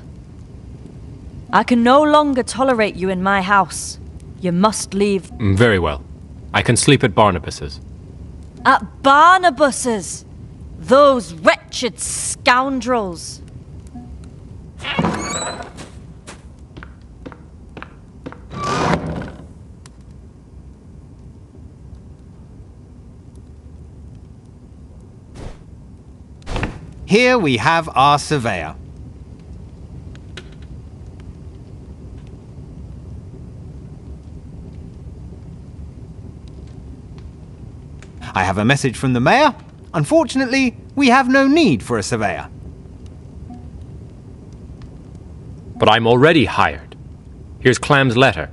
I can no longer tolerate you in my house. You must leave. Very well. I can sleep at Barnabas's. At BANA buses! Those wretched scoundrels! Here we have our surveyor. I have a message from the mayor. Unfortunately, we have no need for a surveyor. But I'm already hired. Here's Clam's letter.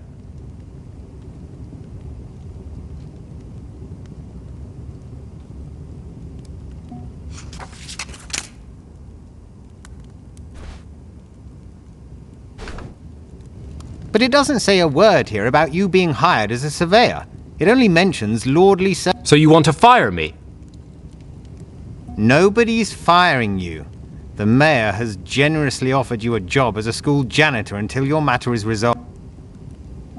But it doesn't say a word here about you being hired as a surveyor. It only mentions lordly sir. So you want to fire me? Nobody's firing you. The mayor has generously offered you a job as a school janitor until your matter is resolved.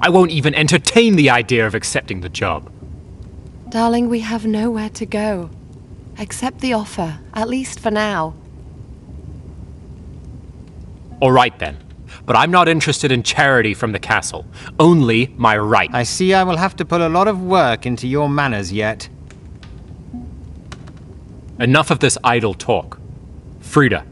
I won't even entertain the idea of accepting the job. Darling, we have nowhere to go. Accept the offer, at least for now. All right then. But I'm not interested in charity from the castle. Only my right. I see I will have to put a lot of work into your manners yet. Enough of this idle talk. Frida.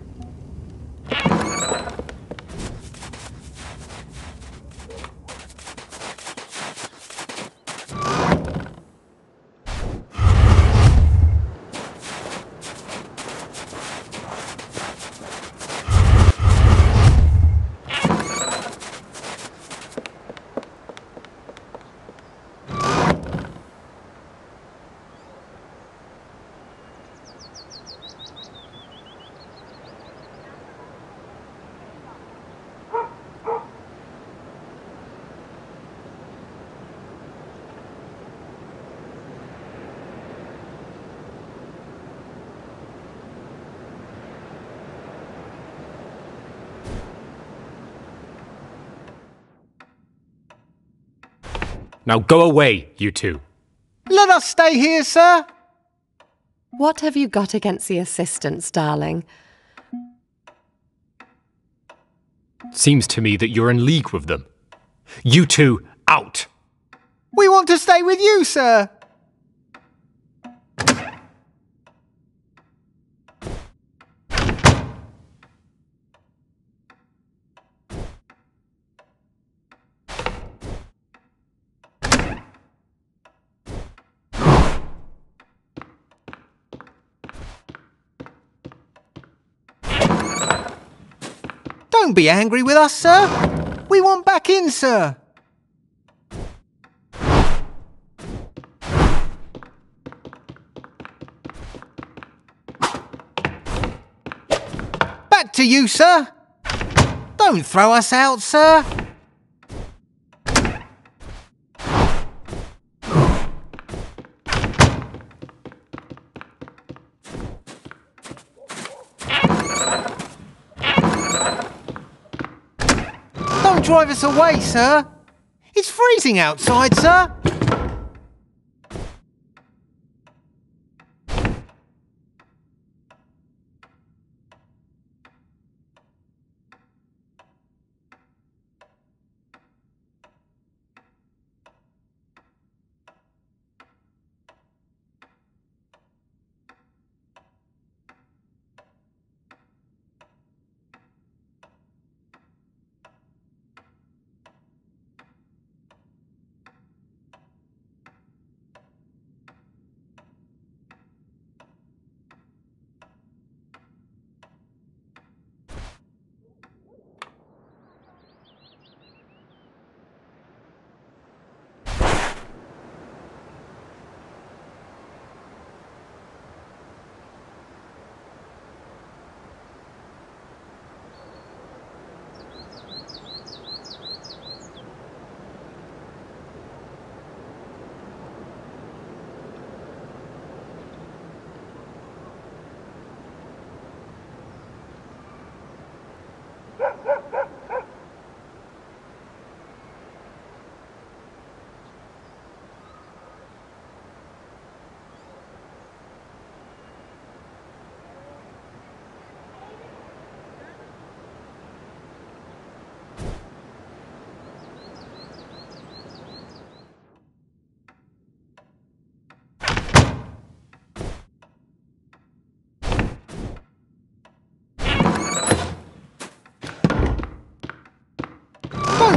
Now go away, you two. Let us stay here, sir. What have you got against the assistants, darling? Seems to me that you're in league with them. You two, out! We want to stay with you, sir. Don't be angry with us, sir. We want back in, sir. Back to you, sir. Don't throw us out, sir. Don't drive us away, sir. It's freezing outside, sir.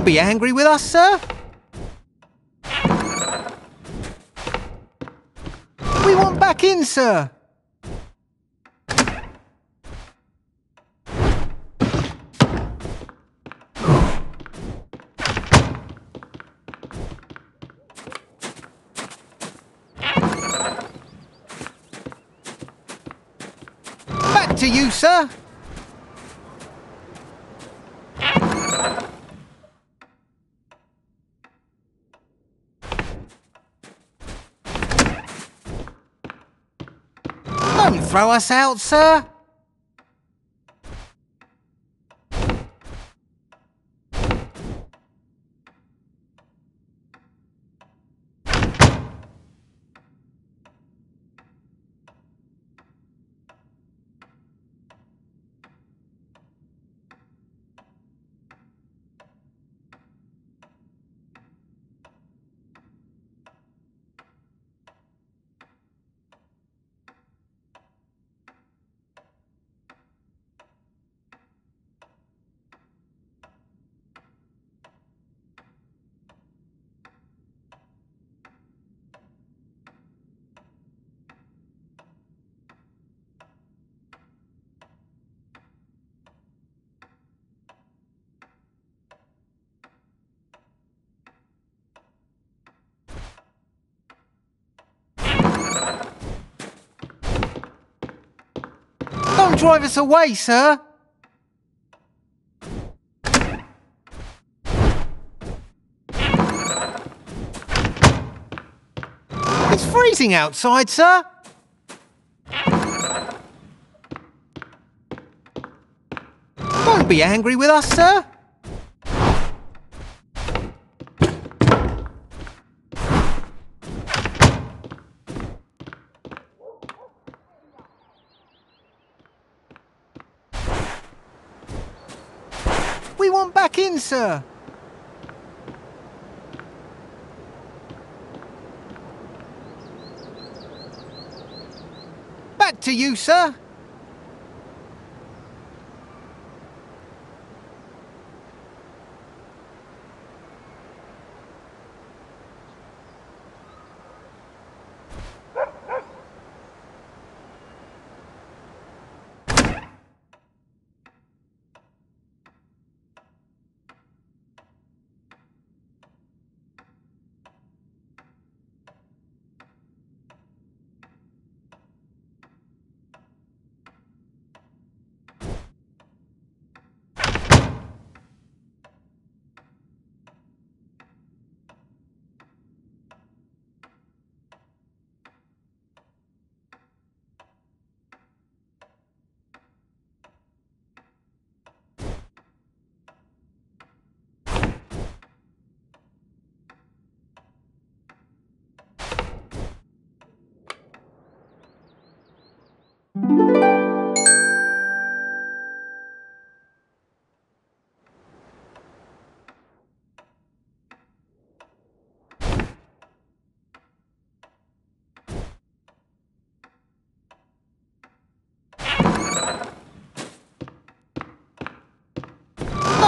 Don't be angry with us, sir. We want back in, sir. Back to you, sir. Don't throw us out, sir. Don't drive us away, sir. It's freezing outside, sir. Don't be angry with us, sir. We want back in, sir. Back to you, sir.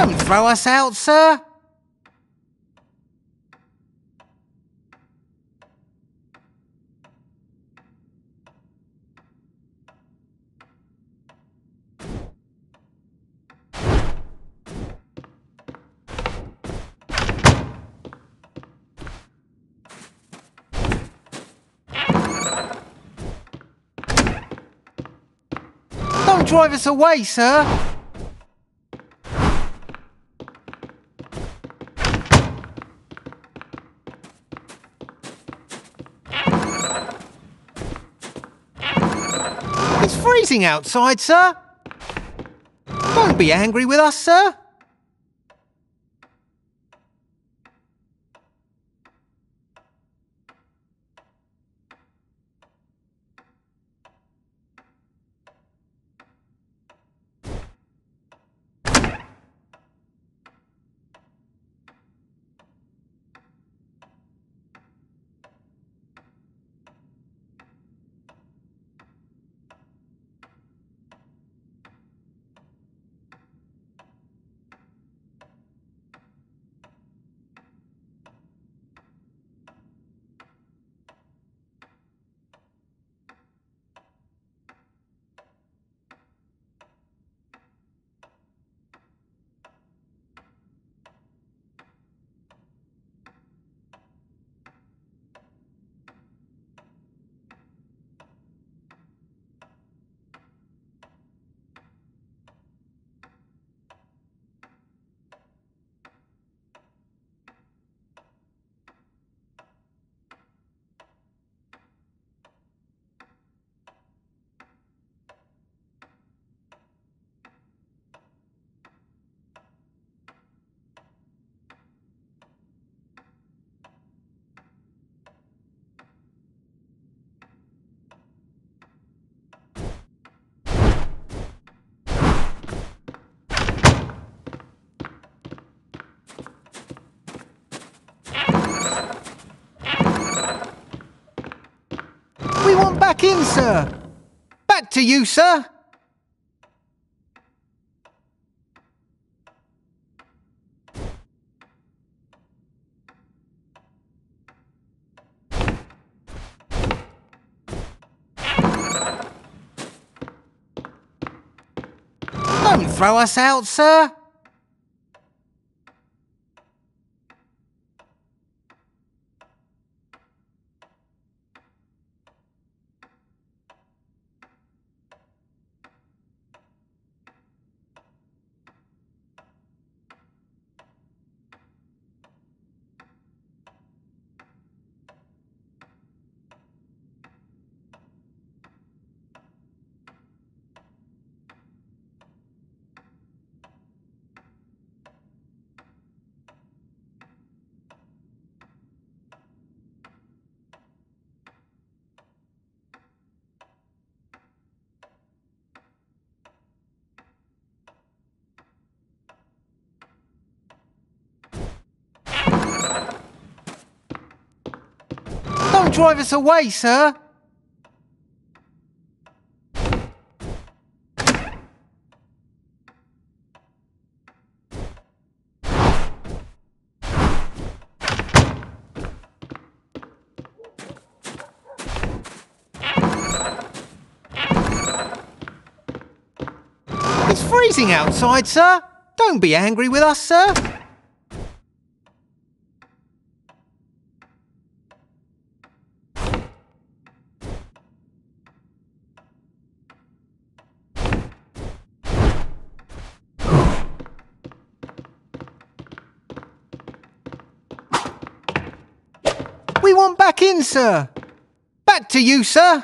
Don't throw us out, sir. Don't drive us away, sir. It's freezing outside, sir. Don't be angry with us, sir. back in, sir! Back to you, sir! Don't throw us out, sir! Don't drive us away, sir! It's freezing outside, sir! Don't be angry with us, sir! We want back in, sir! Back to you, sir!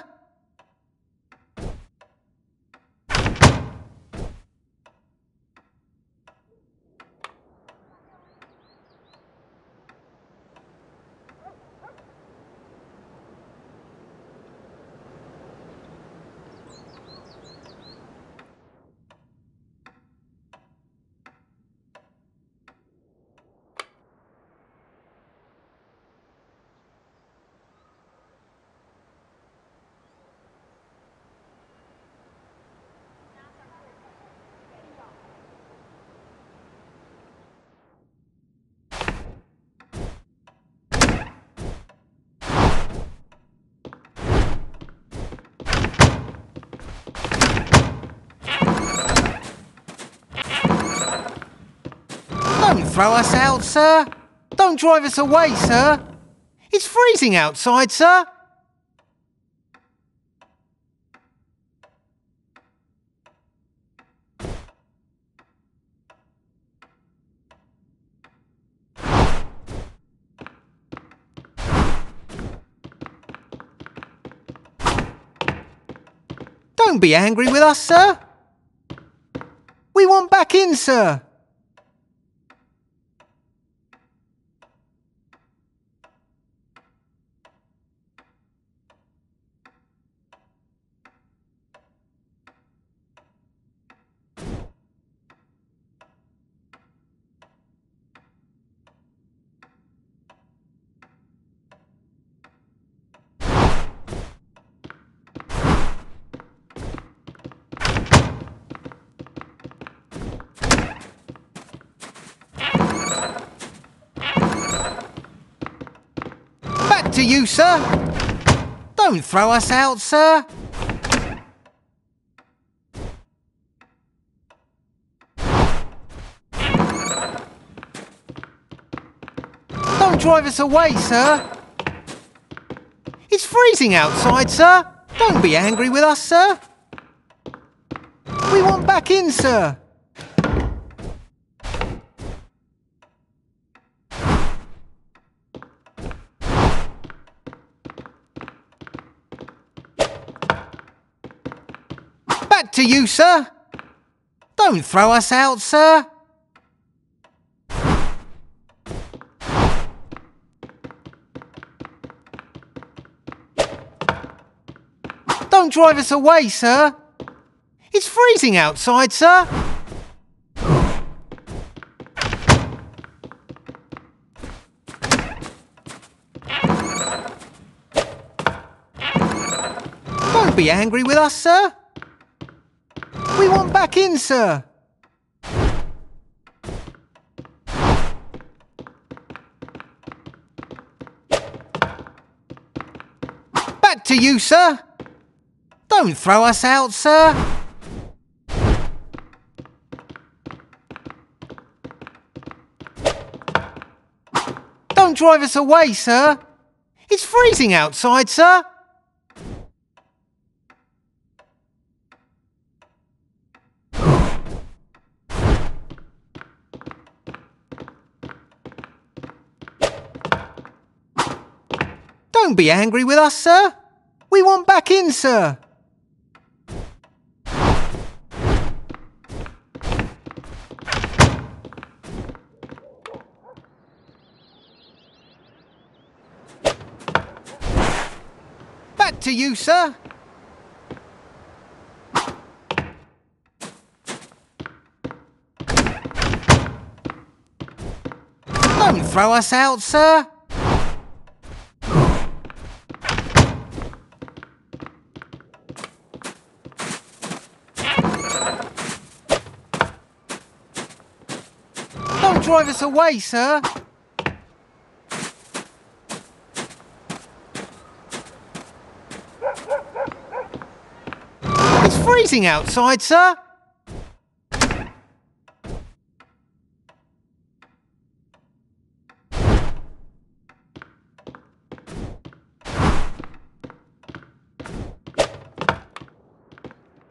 Don't throw us out, sir! Don't drive us away, sir! It's freezing outside, sir! Don't be angry with us, sir! We want back in, sir! To you, sir! Don't throw us out, sir! Don't drive us away, sir! It's freezing outside, sir! Don't be angry with us, sir! We want back in, sir! To you, sir! Don't throw us out, sir! Don't drive us away, sir! It's freezing outside, sir! Don't be angry with us, sir. We want back in, sir. Back to you, sir. Don't throw us out, sir. Don't drive us away, sir. It's freezing outside, sir. Don't be angry with us, sir. We want back in, sir. Back to you, sir. Don't throw us out, sir. Don't drive us away, sir. It's freezing outside, sir.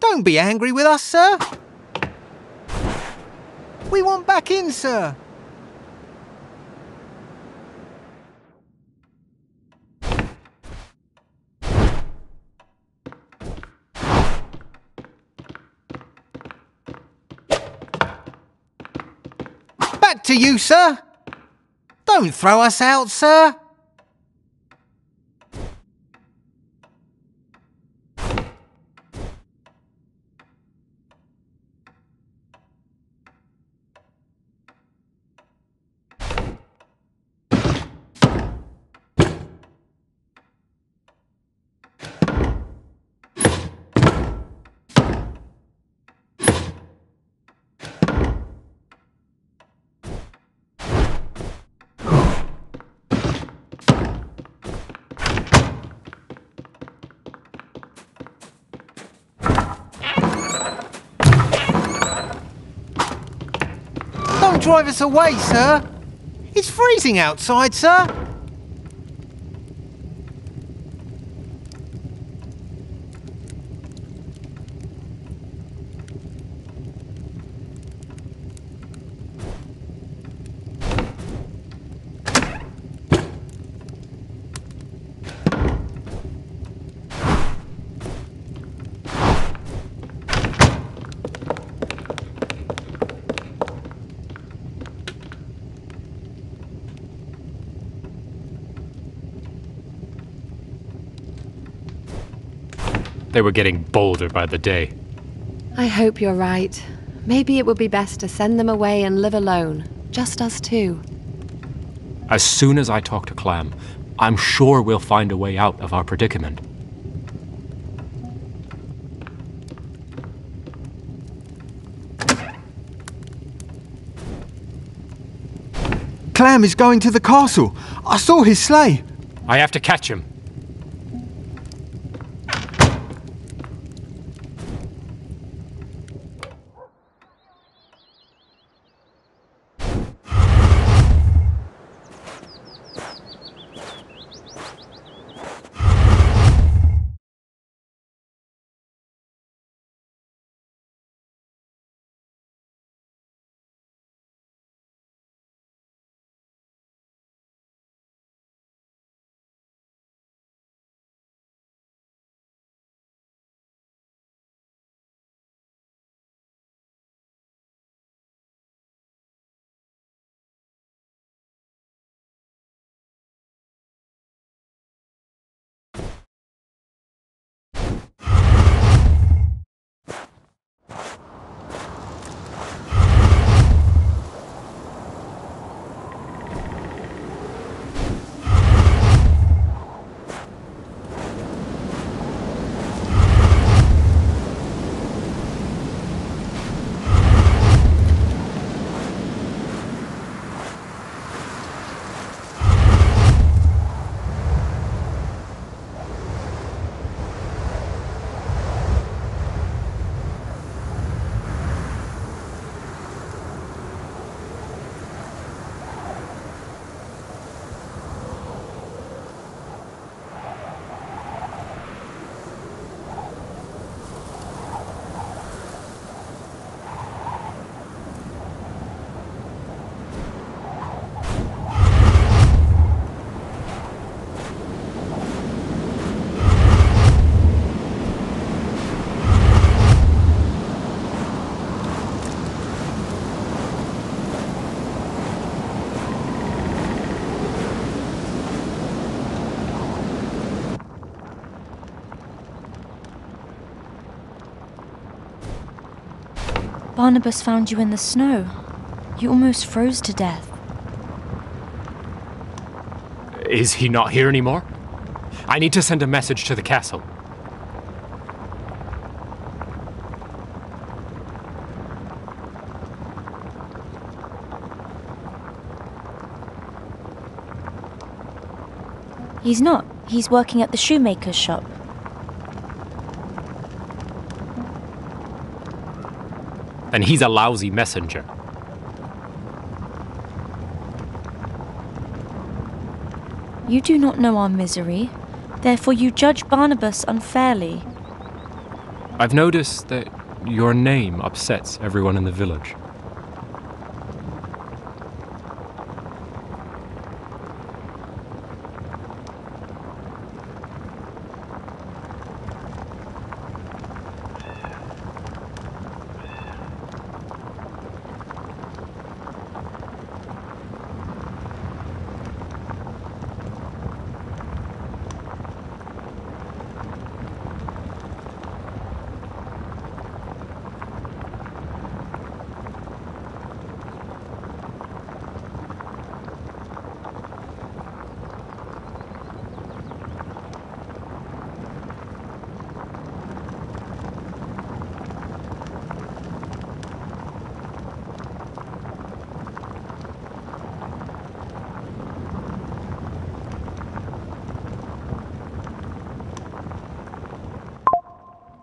Don't be angry with us, sir. We want back in, sir. Back to you, sir. Don't throw us out, sir. Don't drive us away, sir. It's freezing outside, sir. They were getting bolder by the day. I hope you're right. Maybe it would be best to send them away and live alone. Just us two. As soon as I talk to Clam, I'm sure we'll find a way out of our predicament. Clam is going to the castle. I saw his sleigh. I have to catch him. Barnabas found you in the snow. You almost froze to death. Is he not here anymore? I need to send a message to the castle. He's not. He's working at the shoemaker's shop. Then he's a lousy messenger. You do not know our misery, therefore you judge Barnabas unfairly. I've noticed that your name upsets everyone in the village.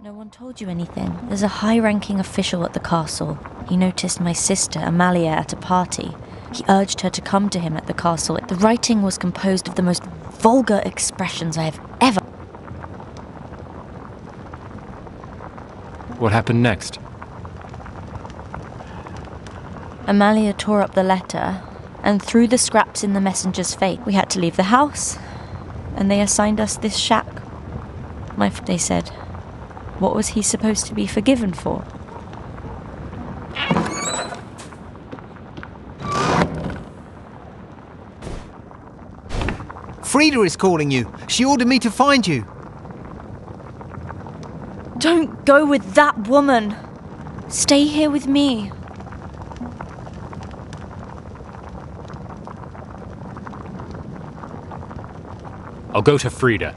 No one told you anything. There's a high-ranking official at the castle. He noticed my sister, Amalia, at a party. He urged her to come to him at the castle. The writing was composed of the most vulgar expressions I have ever... What happened next? Amalia tore up the letter and threw the scraps in the messenger's face. We had to leave the house, and they assigned us this shack. They said, what was he supposed to be forgiven for? Frida is calling you. She ordered me to find you. Don't go with that woman. Stay here with me. I'll go to Frida.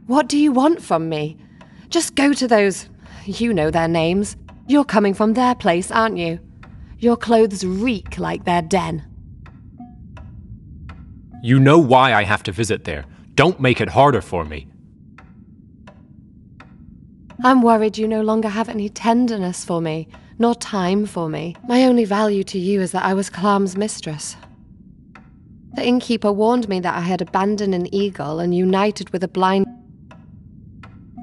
What do you want from me? Just go to those... You know their names. You're coming from their place, aren't you? Your clothes reek like their den. You know why I have to visit there. Don't make it harder for me. I'm worried you no longer have any tenderness for me, nor time for me. My only value to you is that I was Clam's mistress. The innkeeper warned me that I had abandoned an eagle and united with a blind...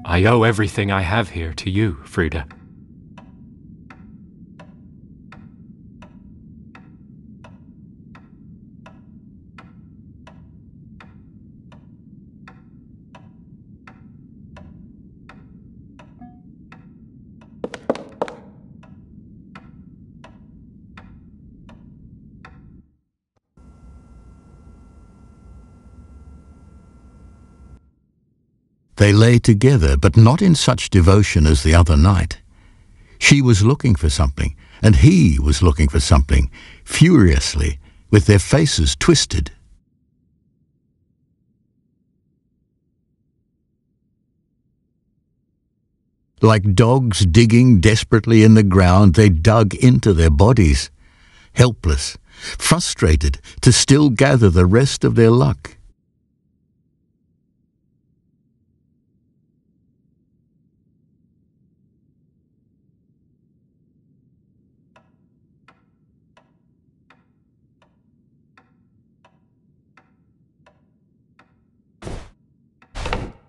I owe everything I have here to you, Frida. They lay together, but not in such devotion as the other night. She was looking for something, and he was looking for something, furiously, with their faces twisted. Like dogs digging desperately in the ground, they dug into their bodies, helpless, frustrated to still gather the rest of their luck.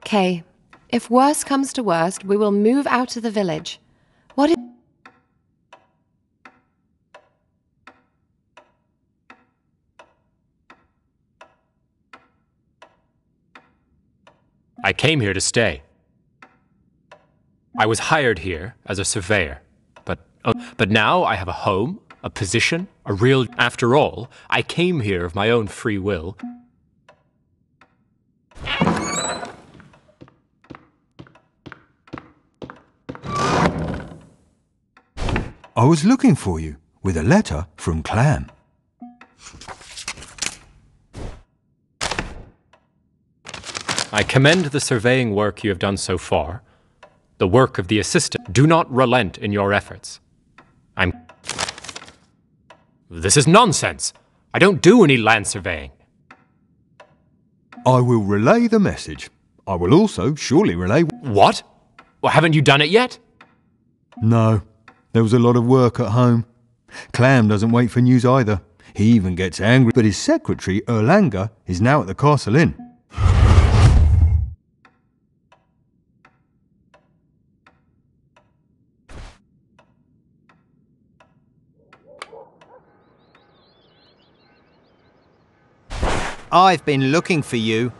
Okay, if worst comes to worst, we will move out of the village. What is... I came here to stay. I was hired here as a surveyor, but now I have a home, a position, a real... After all, I came here of my own free will. I was looking for you with a letter from Clam. I commend the surveying work you have done so far, the work of the assistant. Do not relent in your efforts. This is nonsense. I don't do any land surveying. I will relay the message. I will also surely relay... What? Well, haven't you done it yet? No, there was a lot of work at home. Clam doesn't wait for news either. He even gets angry, but his secretary, Erlanger, is now at the Castle Inn. I've been looking for you.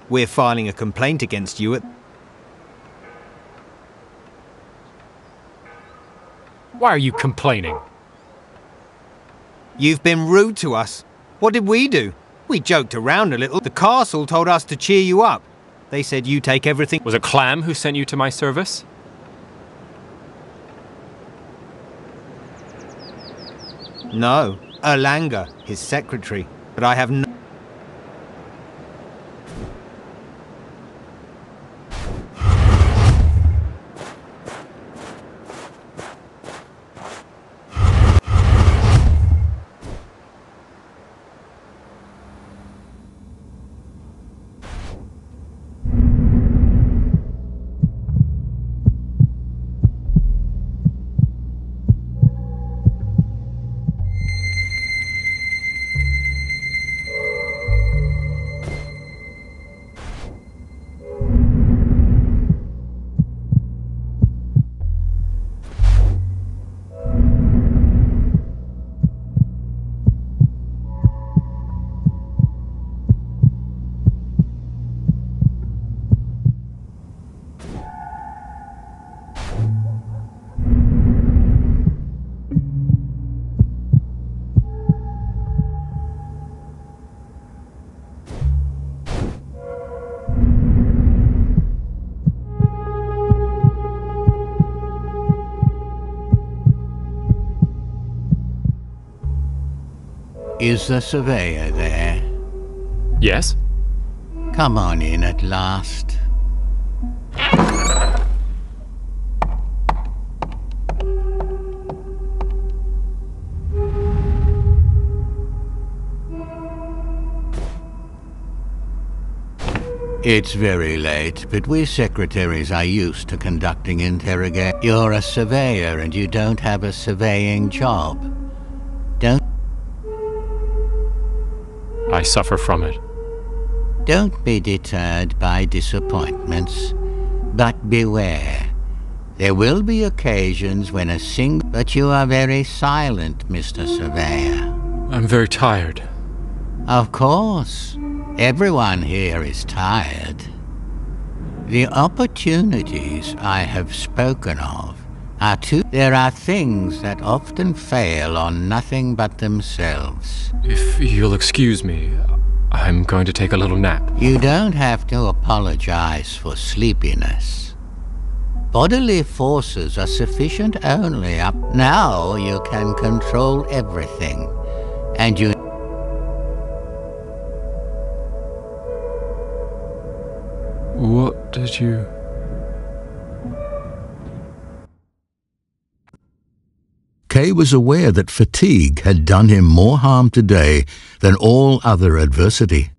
We're filing a complaint against you at... Why are you complaining? You've been rude to us. What did we do? We joked around a little. The castle told us to cheer you up. They said you take everything... Was it Clam who sent you to my service? No, Erlanger, his secretary. But I have no... Is the surveyor there? Yes? Come on in at last. It's very late, but we secretaries are used to conducting interrogation. You're a surveyor and you don't have a surveying job. I suffer from it. Don't be deterred by disappointments, but beware. There will be occasions when but you are very silent, Mr. Surveyor. I'm very tired. Of course. Everyone here is tired. The opportunities I have spoken of are there are things that often fail on nothing but themselves. If you'll excuse me, I'm going to take a little nap. You don't have to apologize for sleepiness. Bodily forces are sufficient only up. Now you can control everything. And you... What did you... Kay was aware that fatigue had done him more harm today than all other adversity.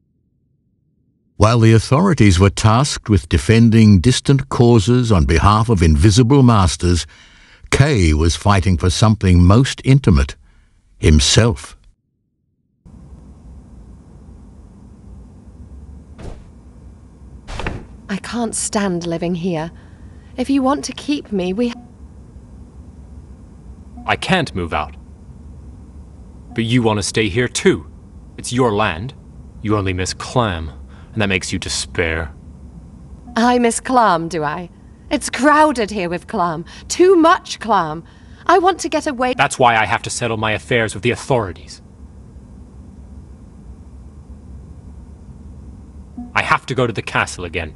While the authorities were tasked with defending distant causes on behalf of invisible masters, Kay was fighting for something most intimate, himself. I can't stand living here. If you want to keep me, I can't move out. But you want to stay here too. It's your land. You only miss clam, and that makes you despair. I miss clam, do I? It's crowded here with clam. Too much clam. I want to get away. That's why I have to settle my affairs with the authorities. I have to go to the castle again.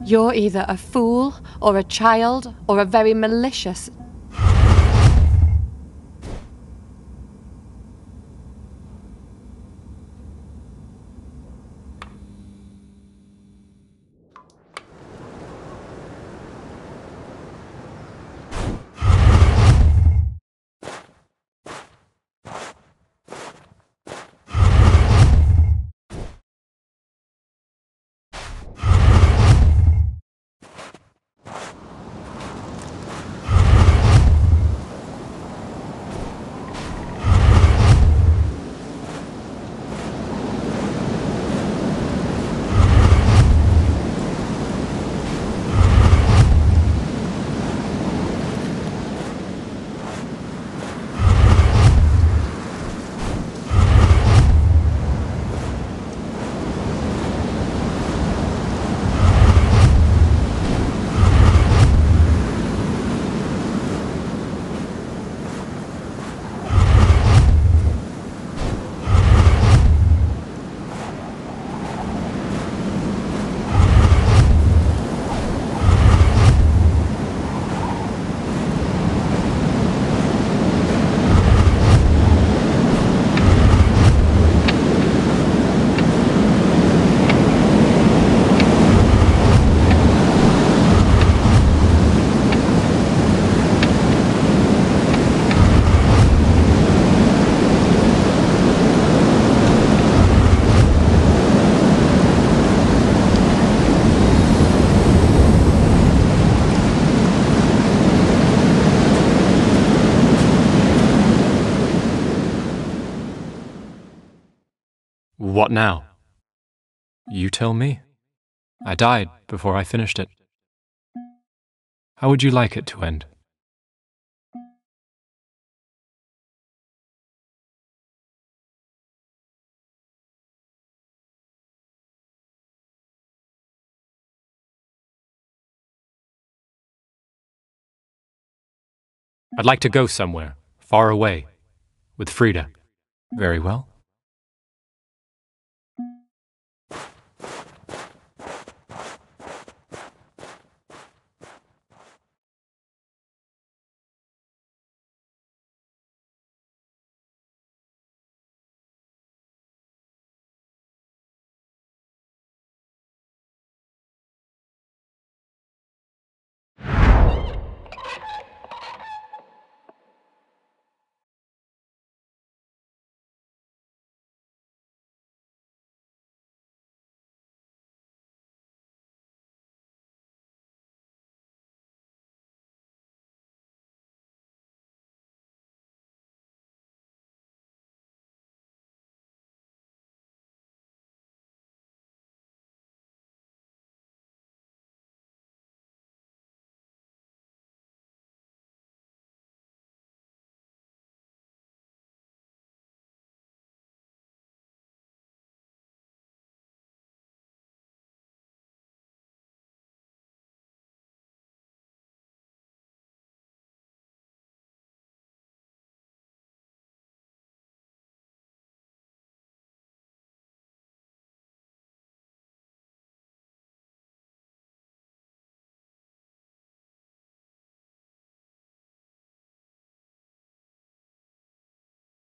You're either a fool, or a child, or a very malicious... What now? You tell me. I died before I finished it. How would you like it to end? I'd like to go somewhere, far away, with Frida. Very well.